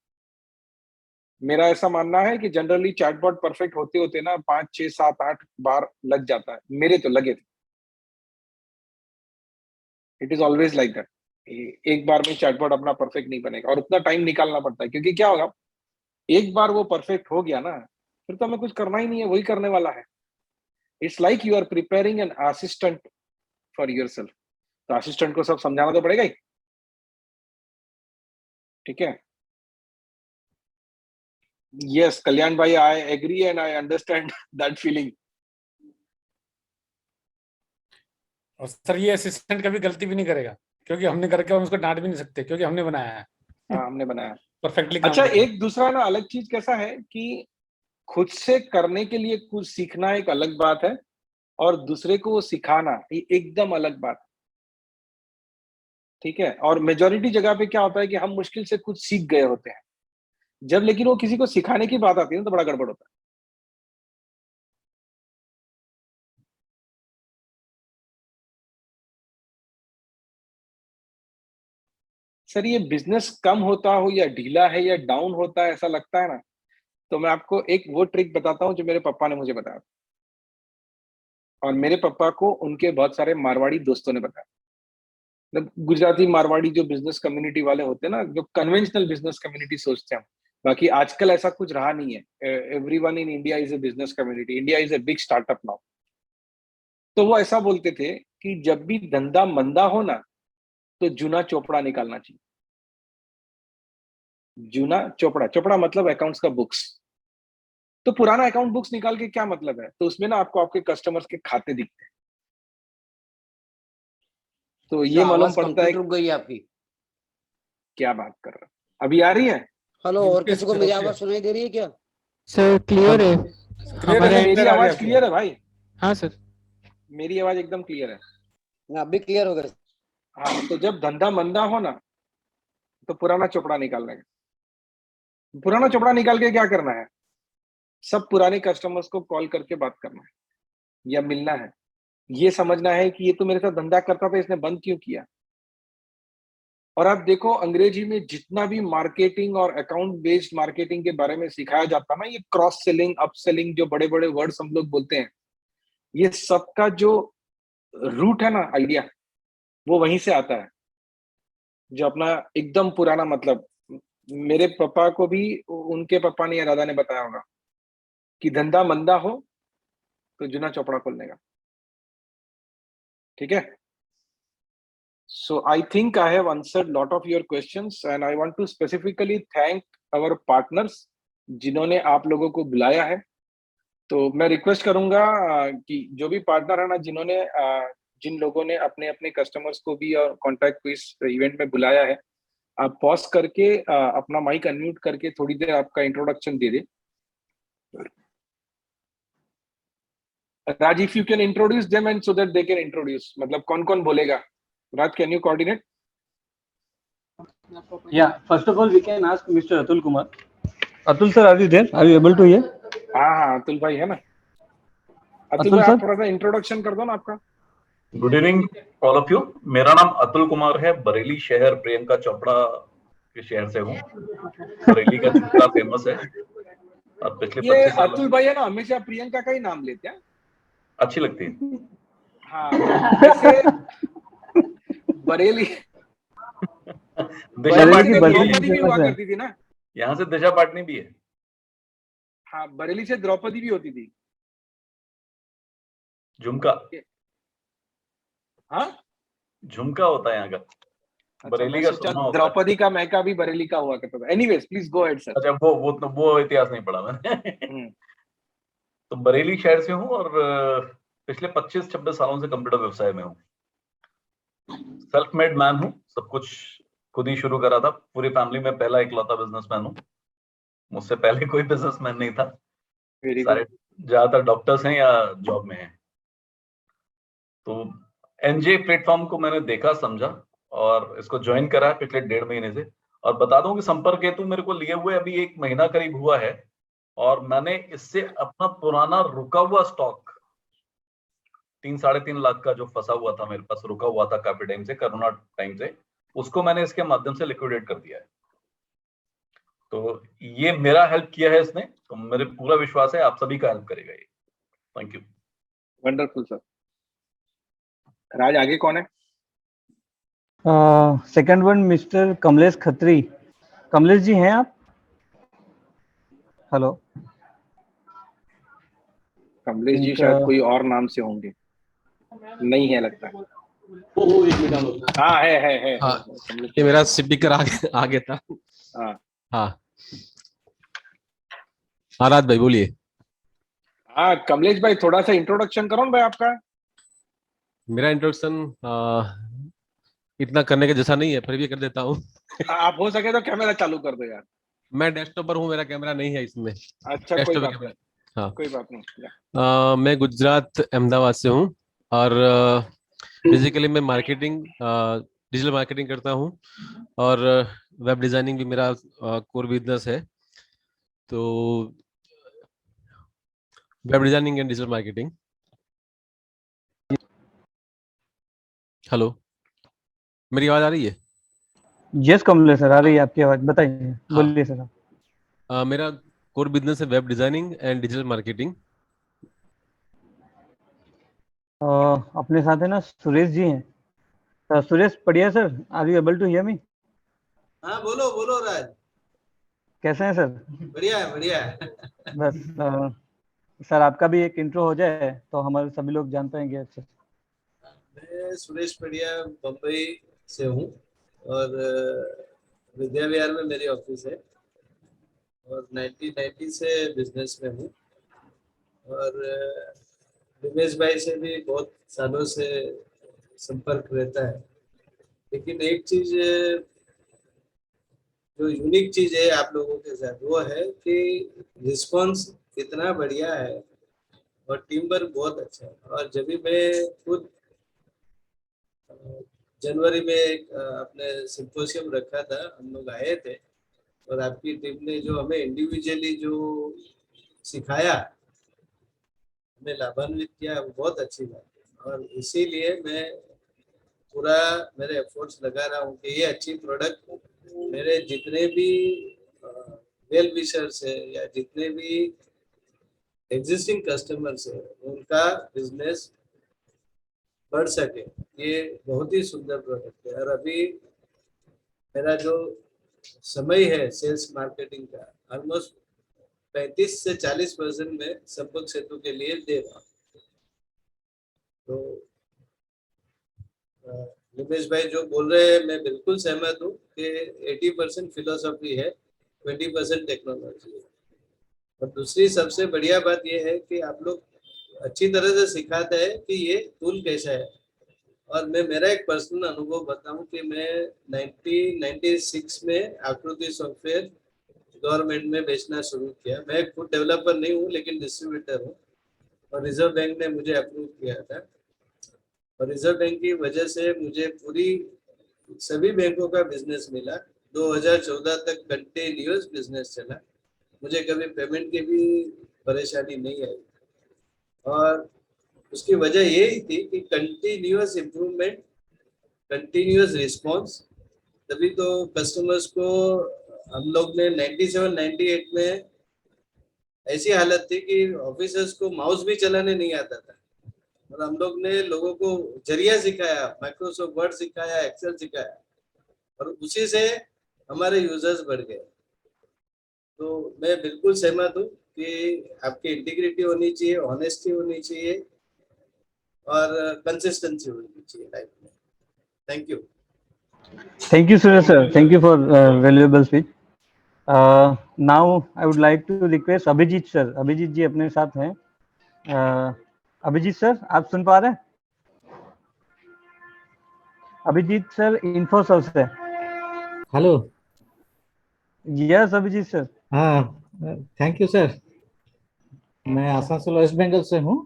मेरा ऐसा मानना है कि जनरली चैटबॉट परफेक्ट होते होते ना 5, 6, 7, 8 बार लग जाता है, मेरे तो लगे थे। It is always like that. एक बार में चैटबॉट अपना परफेक्ट नहीं बनेगा और उतना टाइम निकालना पड़ता है, क्योंकि क्या होगा, एक बार वो परफेक्ट हो गया ना, फिर तो हमें कुछ करना ही नहीं है, वही करने वाला है। It's like you are preparing an assistant for yourself. तो असिस्टेंट को सब समझाना तो पड़ेगा ही, ठीक है। यस कल्याण भाई, I agree and I understand that feeling. और सर ये असिस्टेंट कभी गलती भी नहीं करेगा, क्योंकि हमने करके हम उसको डांट भी नहीं सकते, क्योंकि हमने बनाया है, हाँ हमने बनाया। परफेक्टली काम अच्छा, करता है। एक दूसरा ना अलग चीज कैसा है कि खुद से करने के लिए कुछ सीखना एक अलग बात है, और दूसरे को वो सिखाना ये एकदम अलग बात है, ठीक है। और मेजोरिटी जगह पे क्या होता है कि हम मुश्किल से कुछ सीख गए होते हैं, जब लेकिन वो किसी को सिखाने की बात आती है ना, तो बड़ा गड़बड़ होता है। सर ये बिजनेस कम होता हो या ढीला है या डाउन होता है ऐसा लगता है ना, तो मैं आपको एक वो ट्रिक बताता हूँ जो मेरे पापा ने मुझे बताया, और मेरे पापा को उनके बहुत सारे मारवाड़ी दोस्तों ने बताया। मतलब गुजराती मारवाड़ी जो बिजनेस कम्युनिटी वाले होते हैं ना, जो कन्वेंशनल बिजनेस कम्युनिटी सोचते हैं, बाकी आजकल ऐसा कुछ रहा नहीं है। Everyone in India is a business community, India is a big startup now. तो वो ऐसा बोलते थे कि जब भी धंधा मंदा हो ना, तो जूना चोपड़ा निकालना चाहिए। जूना चोपड़ा, चोपड़ा मतलब अकाउंट्स का बुक्स। तो पुराना अकाउंट बुक्स निकाल के क्या मतलब है, तो उसमें ना आपको आपके कस्टमर्स के खाते दिखते हैं, तो ये मालूम आवाज पड़ता है। कंप्यूटर रुक गई है आपकी। क्या बात कर रहा है, अभी आ रही है? हेलो, और ओके किसी को सर, मेरी ओके। आवाज सुनाई दे रही है क्या? सर क्लियर है। क्लियर हमारे है, मेरी क्लियर आ रही है आवाज आपकी क्लियर है भाई? हाँ सर। मेरी आवाज एकदम क्लियर है। अभी क्लियर हो गया। हाँ, तो जब धंधा मंदा हो ना, तो पुराना चोपड़ा निकालना है। पुराना चोपड़ा निकाल के क्या करना है, सब पुराने कस्टमर्स को कॉल करके बात करना है या मिलना है, ये समझना है कि ये तो मेरे साथ धंधा करता था, इसने बंद क्यों किया। और आप देखो, अंग्रेजी में जितना भी मार्केटिंग और अकाउंट बेस्ड मार्केटिंग के बारे में सिखाया जाता ना, ये क्रॉस सेलिंग, अप सेलिंग, जो बड़े बड़े वर्ड्स हम लोग बोलते हैं, ये सबका जो रूट है ना, आइडिया, वो वहीं से आता है। जो अपना एकदम पुराना मतलब, मेरे पापा को भी उनके पापा ने या दादा ने बताया होगा कि धंधा मंदा हो तो जूना चौपड़ा खोलने का, ठीक है। So I think I have answered lot of your questions and I want to specifically thank our partners जिन्होंने आप लोगों को बुलाया है। तो मैं रिक्वेस्ट करूंगा कि जो भी पार्टनर है ना, जिन्होंने जिन लोगों ने अपने अपने कस्टमर्स को भी और कॉन्टैक्ट को इस इवेंट में बुलाया है, आप पॉज करके अपना माइक अनम्यूट करके थोड़ी देर आपका इंट्रोडक्शन दे दे। Raj, if you can introduce them and so that they can introduce, मतलब कौन कौन बोलेगा। Raj, can you coordinate? Yeah, first of all, we can ask Mr. Atul Kumar. Atul sir, are you there? Are you able to hear? हाँ, अतुल भाई है ना। अतुल अतुल भाई, सर? आप थोड़ा सा इंट्रोडक्शन कर दो ना आपका। Good evening all of you. मेरा नाम अतुल कुमार है, बरेली शहर प्रियंका चोपड़ा के शहर से हूँ। बरेली का झुमका फेमस है और पिछले ये 25 साल अतुल भाई है ना, हमेशा प्रियंका का ही नाम लेते हैं। अच्छी लगती है। हाँ, जैसे बरेली, दिशा बरेली से पाटनी बरेली द्रौपदी भी फेमस हुआ है। करती थी ना। यहाँ से दिशा पाटनी भी है। हाँ, बरेली से द्रौपदी भी होती थी। झुमका, हाँ, झुमका होता है यहाँ का। अच्छा, बरेली मैं का सोचा सुना होता है। द्रौपदी का मैका भी बरेली का हुआ करता था। Anyways, please go ahead sir. अच्छा, वो इतिहास नहीं पढ़ा मैंने। तो बरेली शहर से हूँ और पिछले 25-26 सालों से कंप्यूटर व्यवसाय में हूँ। सेल्फ मेड मैन हूँ, सब कुछ खुद ही शुरू करा था। पूरी फैमिली में पहला इकलौता बिजनेसमैन हूँ। मुझसे पहले कोई बिजनेसमैन नहीं था। वेरी सारे गुड। ज्यादातर डॉक्टर्स हैं या जॉब में हैं। तो एनजे प्लेटफॉर्म को मैंने देखा, समझा और इसको ज्वाइन करा है पिछले 1.5 महीने से। और बता दूं कि संपर्क हेतु मेरे को लिए हुए अभी 1 महीना करीब हुआ है और मैंने इससे अपना पुराना रुका हुआ स्टॉक 3-3.5 लाख का जो फंसा हुआ था, मेरे पास रुका हुआ था काफी टाइम से, कोरोना टाइम से, उसको मैंने इसके माध्यम से लिक्विडेट कर दिया है। तो ये मेरा हेल्प किया है इसने, तो मेरे पूरा विश्वास है आप सभी का हेल्प करेगा ये। Thank you. Wonderful sir. Raj, आगे कौन है? Second one mister Kamlesh Khatri. Kamlesh ji हैं आप? हेलो। कमलेश जी एक, शायद कोई और नाम से होंगे, नहीं है लगता है। हाँ है। हाँ, कमलेश ये मेरा स्पीकर आगे था। हाँ हाँ हाँ, राज भाई बोलिए। हाँ, कमलेश भाई थोड़ा सा इंट्रोडक्शन करो ना भाई आपका। मेरा इंट्रोडक्शन इतना करने के जैसा नहीं है, फिर भी कर देता हूँ। आप हो सके तो कैमरा चालू कर दो यार। मैं डेस्कटॉप पर हूँ, मेरा कैमरा नहीं है इसमें। अच्छा, कोई डेस्कटॉप बात कैमरा। नहीं, हाँ। कोई बात नहीं। मैं गुजरात अहमदाबाद से हूँ और बेसिकली मैं मार्केटिंग, डिजिटल मार्केटिंग करता हूँ और वेब डिजाइनिंग भी मेरा कोर बिजनेस है। तो web designing and digital marketing. Hello, मेरी आवाज आ रही है? यस कमलेश सर, आ रही है आपकी आवाज, बताइए। हाँ। बोलिए सर। मेरा कोर बिजनेस है web designing and digital marketing. अपने साथ है ना सुरेश जी हैं। Suresh Padhiya sir, are you able to hear me? हाँ, बोलो बोलो राज। कैसे हैं सर? बढ़िया है, बढ़िया है। बस सर आपका भी एक इंट्रो हो जाए तो हमारे सभी लोग जान पाएंगे अच्छे से। मैं सुरेश पड़िया बम्बई से हूँ और विद्या विहार में मेरी ऑफिस है और 1990 से बिजनेस में हूँ और दिनेश भाई से भी बहुत सालों से संपर्क रहता है। लेकिन एक चीज जो यूनिक चीज है आप लोगों के साथ, वो है कि रिस्पांस इतना बढ़िया है और टीम वर्क बहुत अच्छा है। और जब भी मैं खुद जनवरी में एक अपने सिंपोजियम रखा था, हम लोग आए थे और आपकी टीम ने जो हमें इंडिविजुअली जो सिखाया, हमें लाभान्वित किया, वो बहुत अच्छी बात है। और इसीलिए मैं पूरा मेरे एफर्ट्स लगा रहा हूँ कि ये अच्छी प्रोडक्ट मेरे जितने भी वेल विशर्स है या जितने भी एग्जिस्टिंग कस्टमर्स है उनका बिजनेस बढ़ सके। ये बहुत ही सुंदर प्रोडक्ट है और अभी मेरा जो समय है सेल्स मार्केटिंग का, ऑलमोस्ट 35 से 40% में संपर्क सेतु के लिए दे रहा हूँ। तो निमेश भाई जो बोल रहे हैं मैं बिल्कुल सहमत हूँ कि 80% फिलोसॉफी है, 20% टेक्नोलॉजी है। और दूसरी सबसे बढ़िया बात यह है कि आप लोग अच्छी तरह से सिखाते हैं कि ये टूल कैसा है। और मैं मेरा एक पर्सनल अनुभव बताऊं कि मैं 1996 में आकृति सॉफ्टवेयर गवर्नमेंट में बेचना शुरू किया। मैं खुद डेवलपर नहीं हूँ लेकिन डिस्ट्रीब्यूटर हूँ और रिजर्व बैंक ने मुझे अप्रूव किया था और रिजर्व बैंक की वजह से मुझे पूरी सभी बैंकों का बिजनेस मिला। 2014 तक कंटिन्यूअस बिजनेस चला, मुझे कभी पेमेंट की भी परेशानी नहीं आई। और उसकी वजह यही थी कि कंटिन्यूअस इम्प्रूवमेंट, कंटिन्यूअस रिस्पॉन्स। तभी तो कस्टमर्स को हम लोग ने 97-98 में ऐसी हालत थी कि ऑफिसर्स को माउस भी चलाने नहीं आता था और हम लोग ने लोगों को जरिया सिखाया, माइक्रोसॉफ्ट वर्ड सिखाया, एक्सेल सिखाया और उसी से हमारे यूजर्स बढ़ गए। तो मैं बिल्कुल सहमत हूँ कि आपकी इंटीग्रिटी होनी चाहिए, ऑनेस्टी होनी चाहिए और कंसिस्टेंसी होनी चाहिए लाइफ में। Thank you. Thank you Suresh sir, thank you for valuable speech. Now I would like to request Abhijit sir. Abhijit ji अपने साथ हैं। अभिजीत सर आप सुन पा रहे हैं? अभिजीत सर इन्फोसॉफ्ट से। हेलो। Yes Abhijit sir. हाँ, थैंक यू सर। मैं आसनसोल वेस्ट बंगाल से हूँ।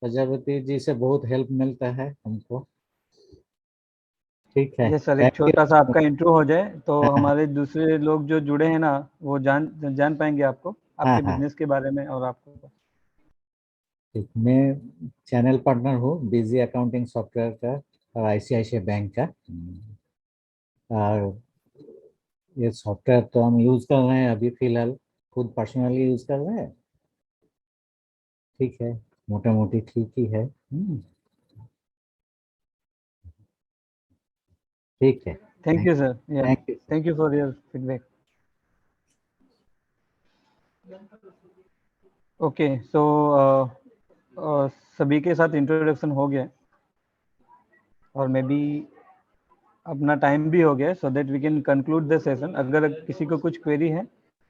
प्रजापति जी से बहुत हेल्प मिलता है हमको। ठीक है। यस सर, एक छोटा सा आपका इंट्रो हो जाए तो हमारे दूसरे लोग जो जुड़े हैं ना वो जान पाएंगे आपको, आपके बिजनेस के बारे में और आपको। ठीक, मैं चैनल पार्टनर हूँ बिजी अकाउंटिंग सॉफ्टवेयर का और आईसीआईसीआई बैंक का। और ये सॉफ्टवेयर तो हम यूज कर रहे हैं अभी फिलहाल, खुद पर्सनली यूज कर रहे हैं। ठीक है, मोटा मोटी ठीक ही है। ठीक है, Thank you, sir. Yeah. Thank you. Thank you for your feedback. Okay, so सभी के साथ इंट्रोडक्शन हो गया और मे बी अपना टाइम भी हो गया, so that we can conclude the session. अगर किसी को कुछ क्वेरी है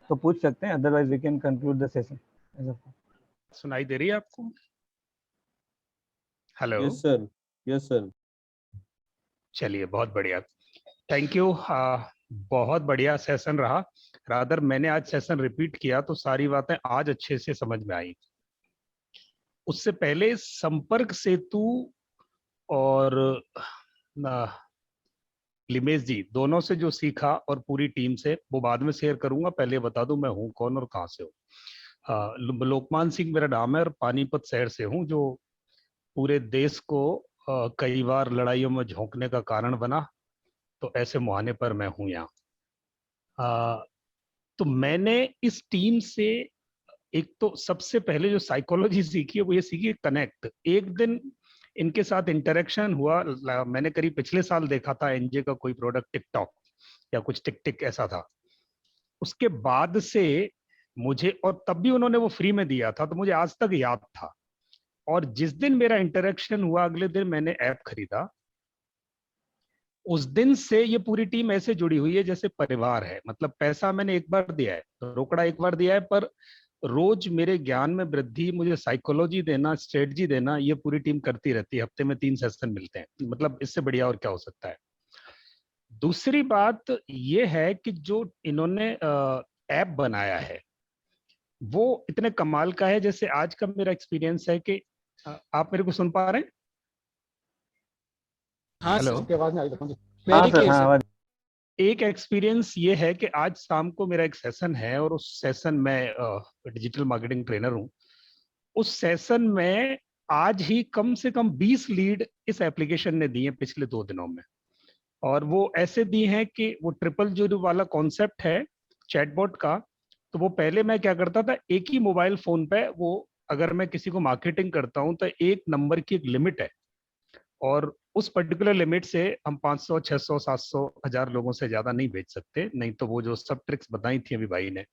तो पूछ सकते हैं, otherwise we can conclude the session. सुनाई दे रही है आपको? Hello. Yes sir, yes sir. चलिए, बहुत बढ़िया, थैंक यू। बहुत बढ़िया सेशन रहा। रादर मैंने आज सेशन रिपीट किया तो सारी बातें आज अच्छे से समझ में आई। उससे पहले संपर्क सेतु और लिमेश जी दोनों से जो सीखा और पूरी टीम से, वो बाद में शेयर करूंगा। पहले बता दूं मैं हूं कौन और कहां से हूं। लोकमान सिंह मेरा नाम है और पानीपत शहर से हूं, जो पूरे देश को कई बार लड़ाइयों में झोंकने का कारण बना। तो ऐसे मुहाने पर मैं हूं यहाँ। तो मैंने इस टीम से एक तो सबसे पहले जो साइकोलॉजी सीखी है वो ये सीखी, कनेक्ट। एक दिन इनके साथ इंटरेक्शन हुआ, मैंने करीब पिछले साल देखा था एनजे का कोई प्रोडक्ट, टिकटॉक या कुछ टिक ऐसा था। उसके बाद से मुझे, और तब भी उन्होंने वो फ्री में दिया था, तो मुझे आज तक याद था। और जिस दिन मेरा इंटरेक्शन हुआ अगले दिन मैंने ऐप खरीदा। उस दिन से ये पूरी टीम ऐसे जुड़ी हुई है जैसे परिवार है। मतलब पैसा मैंने एक बार दिया है, रोकड़ा एक बार दिया है, पर रोज मेरे ज्ञान में वृद्धि, मुझे साइकोलॉजी देना, स्ट्रेटजी देना, ये पूरी टीम करती रहती है। हफ्ते में 3 सेशन मिलते हैं, मतलब इससे बढ़िया और क्या हो सकता है। दूसरी बात ये है कि जो इन्होंने ऐप बनाया है वो इतने कमाल का है। जैसे आज का मेरा एक्सपीरियंस है कि आप मेरे को सुन पा रहे हैं? हाँ हेलो। सर, आवाज नहीं आई था। हाँ वेरी सर, क्लियर हाँ सर। आवाज। एक एक्सपीरियंस ये है कि आज शाम को मेरा एक सेशन है और उस सेशन में डिजिटल मार्केटिंग ट्रेनर हूँ। उस सेशन में आज ही कम से कम 20 लीड इस एप्लीकेशन ने दी है पिछले 2 दिनों में। और वो ऐसे दी हैं कि वो 000 वाला कॉन्सेप्ट है चैटबॉट का। तो वो पहले मैं क्या करता था, एक ही मोबाइल फोन पे वो, अगर मैं किसी को मार्केटिंग करता हूँ तो एक नंबर की एक लिमिट है और उस पर्टिकुलर लिमिट से हम 500, 600, 700, 1000 लोगों से ज्यादा नहीं भेज सकते, नहीं तो वो जो सब ट्रिक्स बताई थी अभी भाई ने,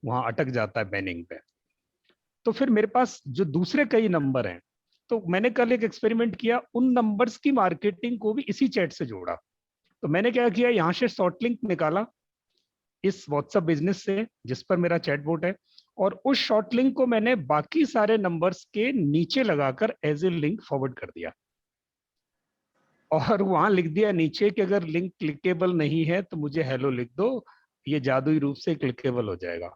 वहां अटक जाता है बैनिंग पे। तो फिर मेरे पास जो दूसरे कई नंबर हैं, तो मैंने कल एक एक्सपेरिमेंट किया, उन नंबर्स की मार्केटिंग को भी इसी चैट से जोड़ा। तो मैंने क्या किया, यहाँ से शॉर्ट लिंक निकाला इस व्हाट्सएप बिजनेस से जिस पर मेरा चैटबॉट है, और उस शॉर्ट लिंक को मैंने बाकी सारे नंबर्स के नीचे लगाकर एज ए लिंक फॉरवर्ड कर दिया। और वहां लिख दिया नीचे कि अगर लिंक क्लिकेबल नहीं है तो मुझे हेलो लिख दो, ये जादुई रूप से क्लिकेबल हो जाएगा।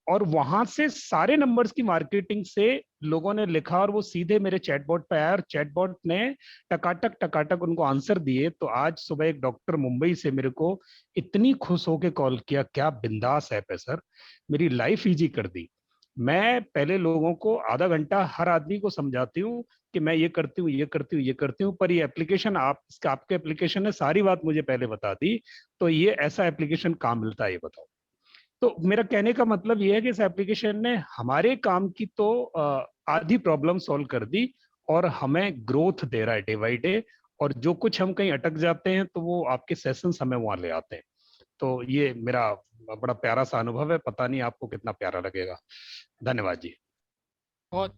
और वहां से सारे नंबर्स की मार्केटिंग से लोगों ने लिखा और वो सीधे मेरे चैटबॉट पे आया और चैटबॉट ने टकाटक उनको आंसर दिए। तो आज सुबह एक डॉक्टर मुंबई से मेरे को इतनी खुश होकर कॉल किया, क्या बिंदास ऐप है सर, मेरी लाइफ इजी कर दी। मैं पहले लोगों को आधा घंटा हर आदमी को समझाती हूँ कि मैं ये करती हूँ, ये करती हूँ, ये करती हूँ, पर ये एप्लीकेशन आपके एप्लीकेशन ने सारी बात मुझे पहले बता दी, तो ये ऐसा एप्लीकेशन कहाँ मिलता है ये बताओ। तो मेरा कहने का मतलब ये है कि इस एप्लीकेशन ने हमारे काम की तो आधी प्रॉब्लम सॉल्व कर दी और हमें ग्रोथ दे रहा है डे बाई डे। और जो कुछ हम कहीं अटक जाते हैं तो वो आपके सेशंस हमें वहां ले आते हैं। तो ये मेरा बड़ा प्यारा सा अनुभव है, पता नहीं आपको कितना प्यारा लगेगा। धन्यवाद जी। बहुत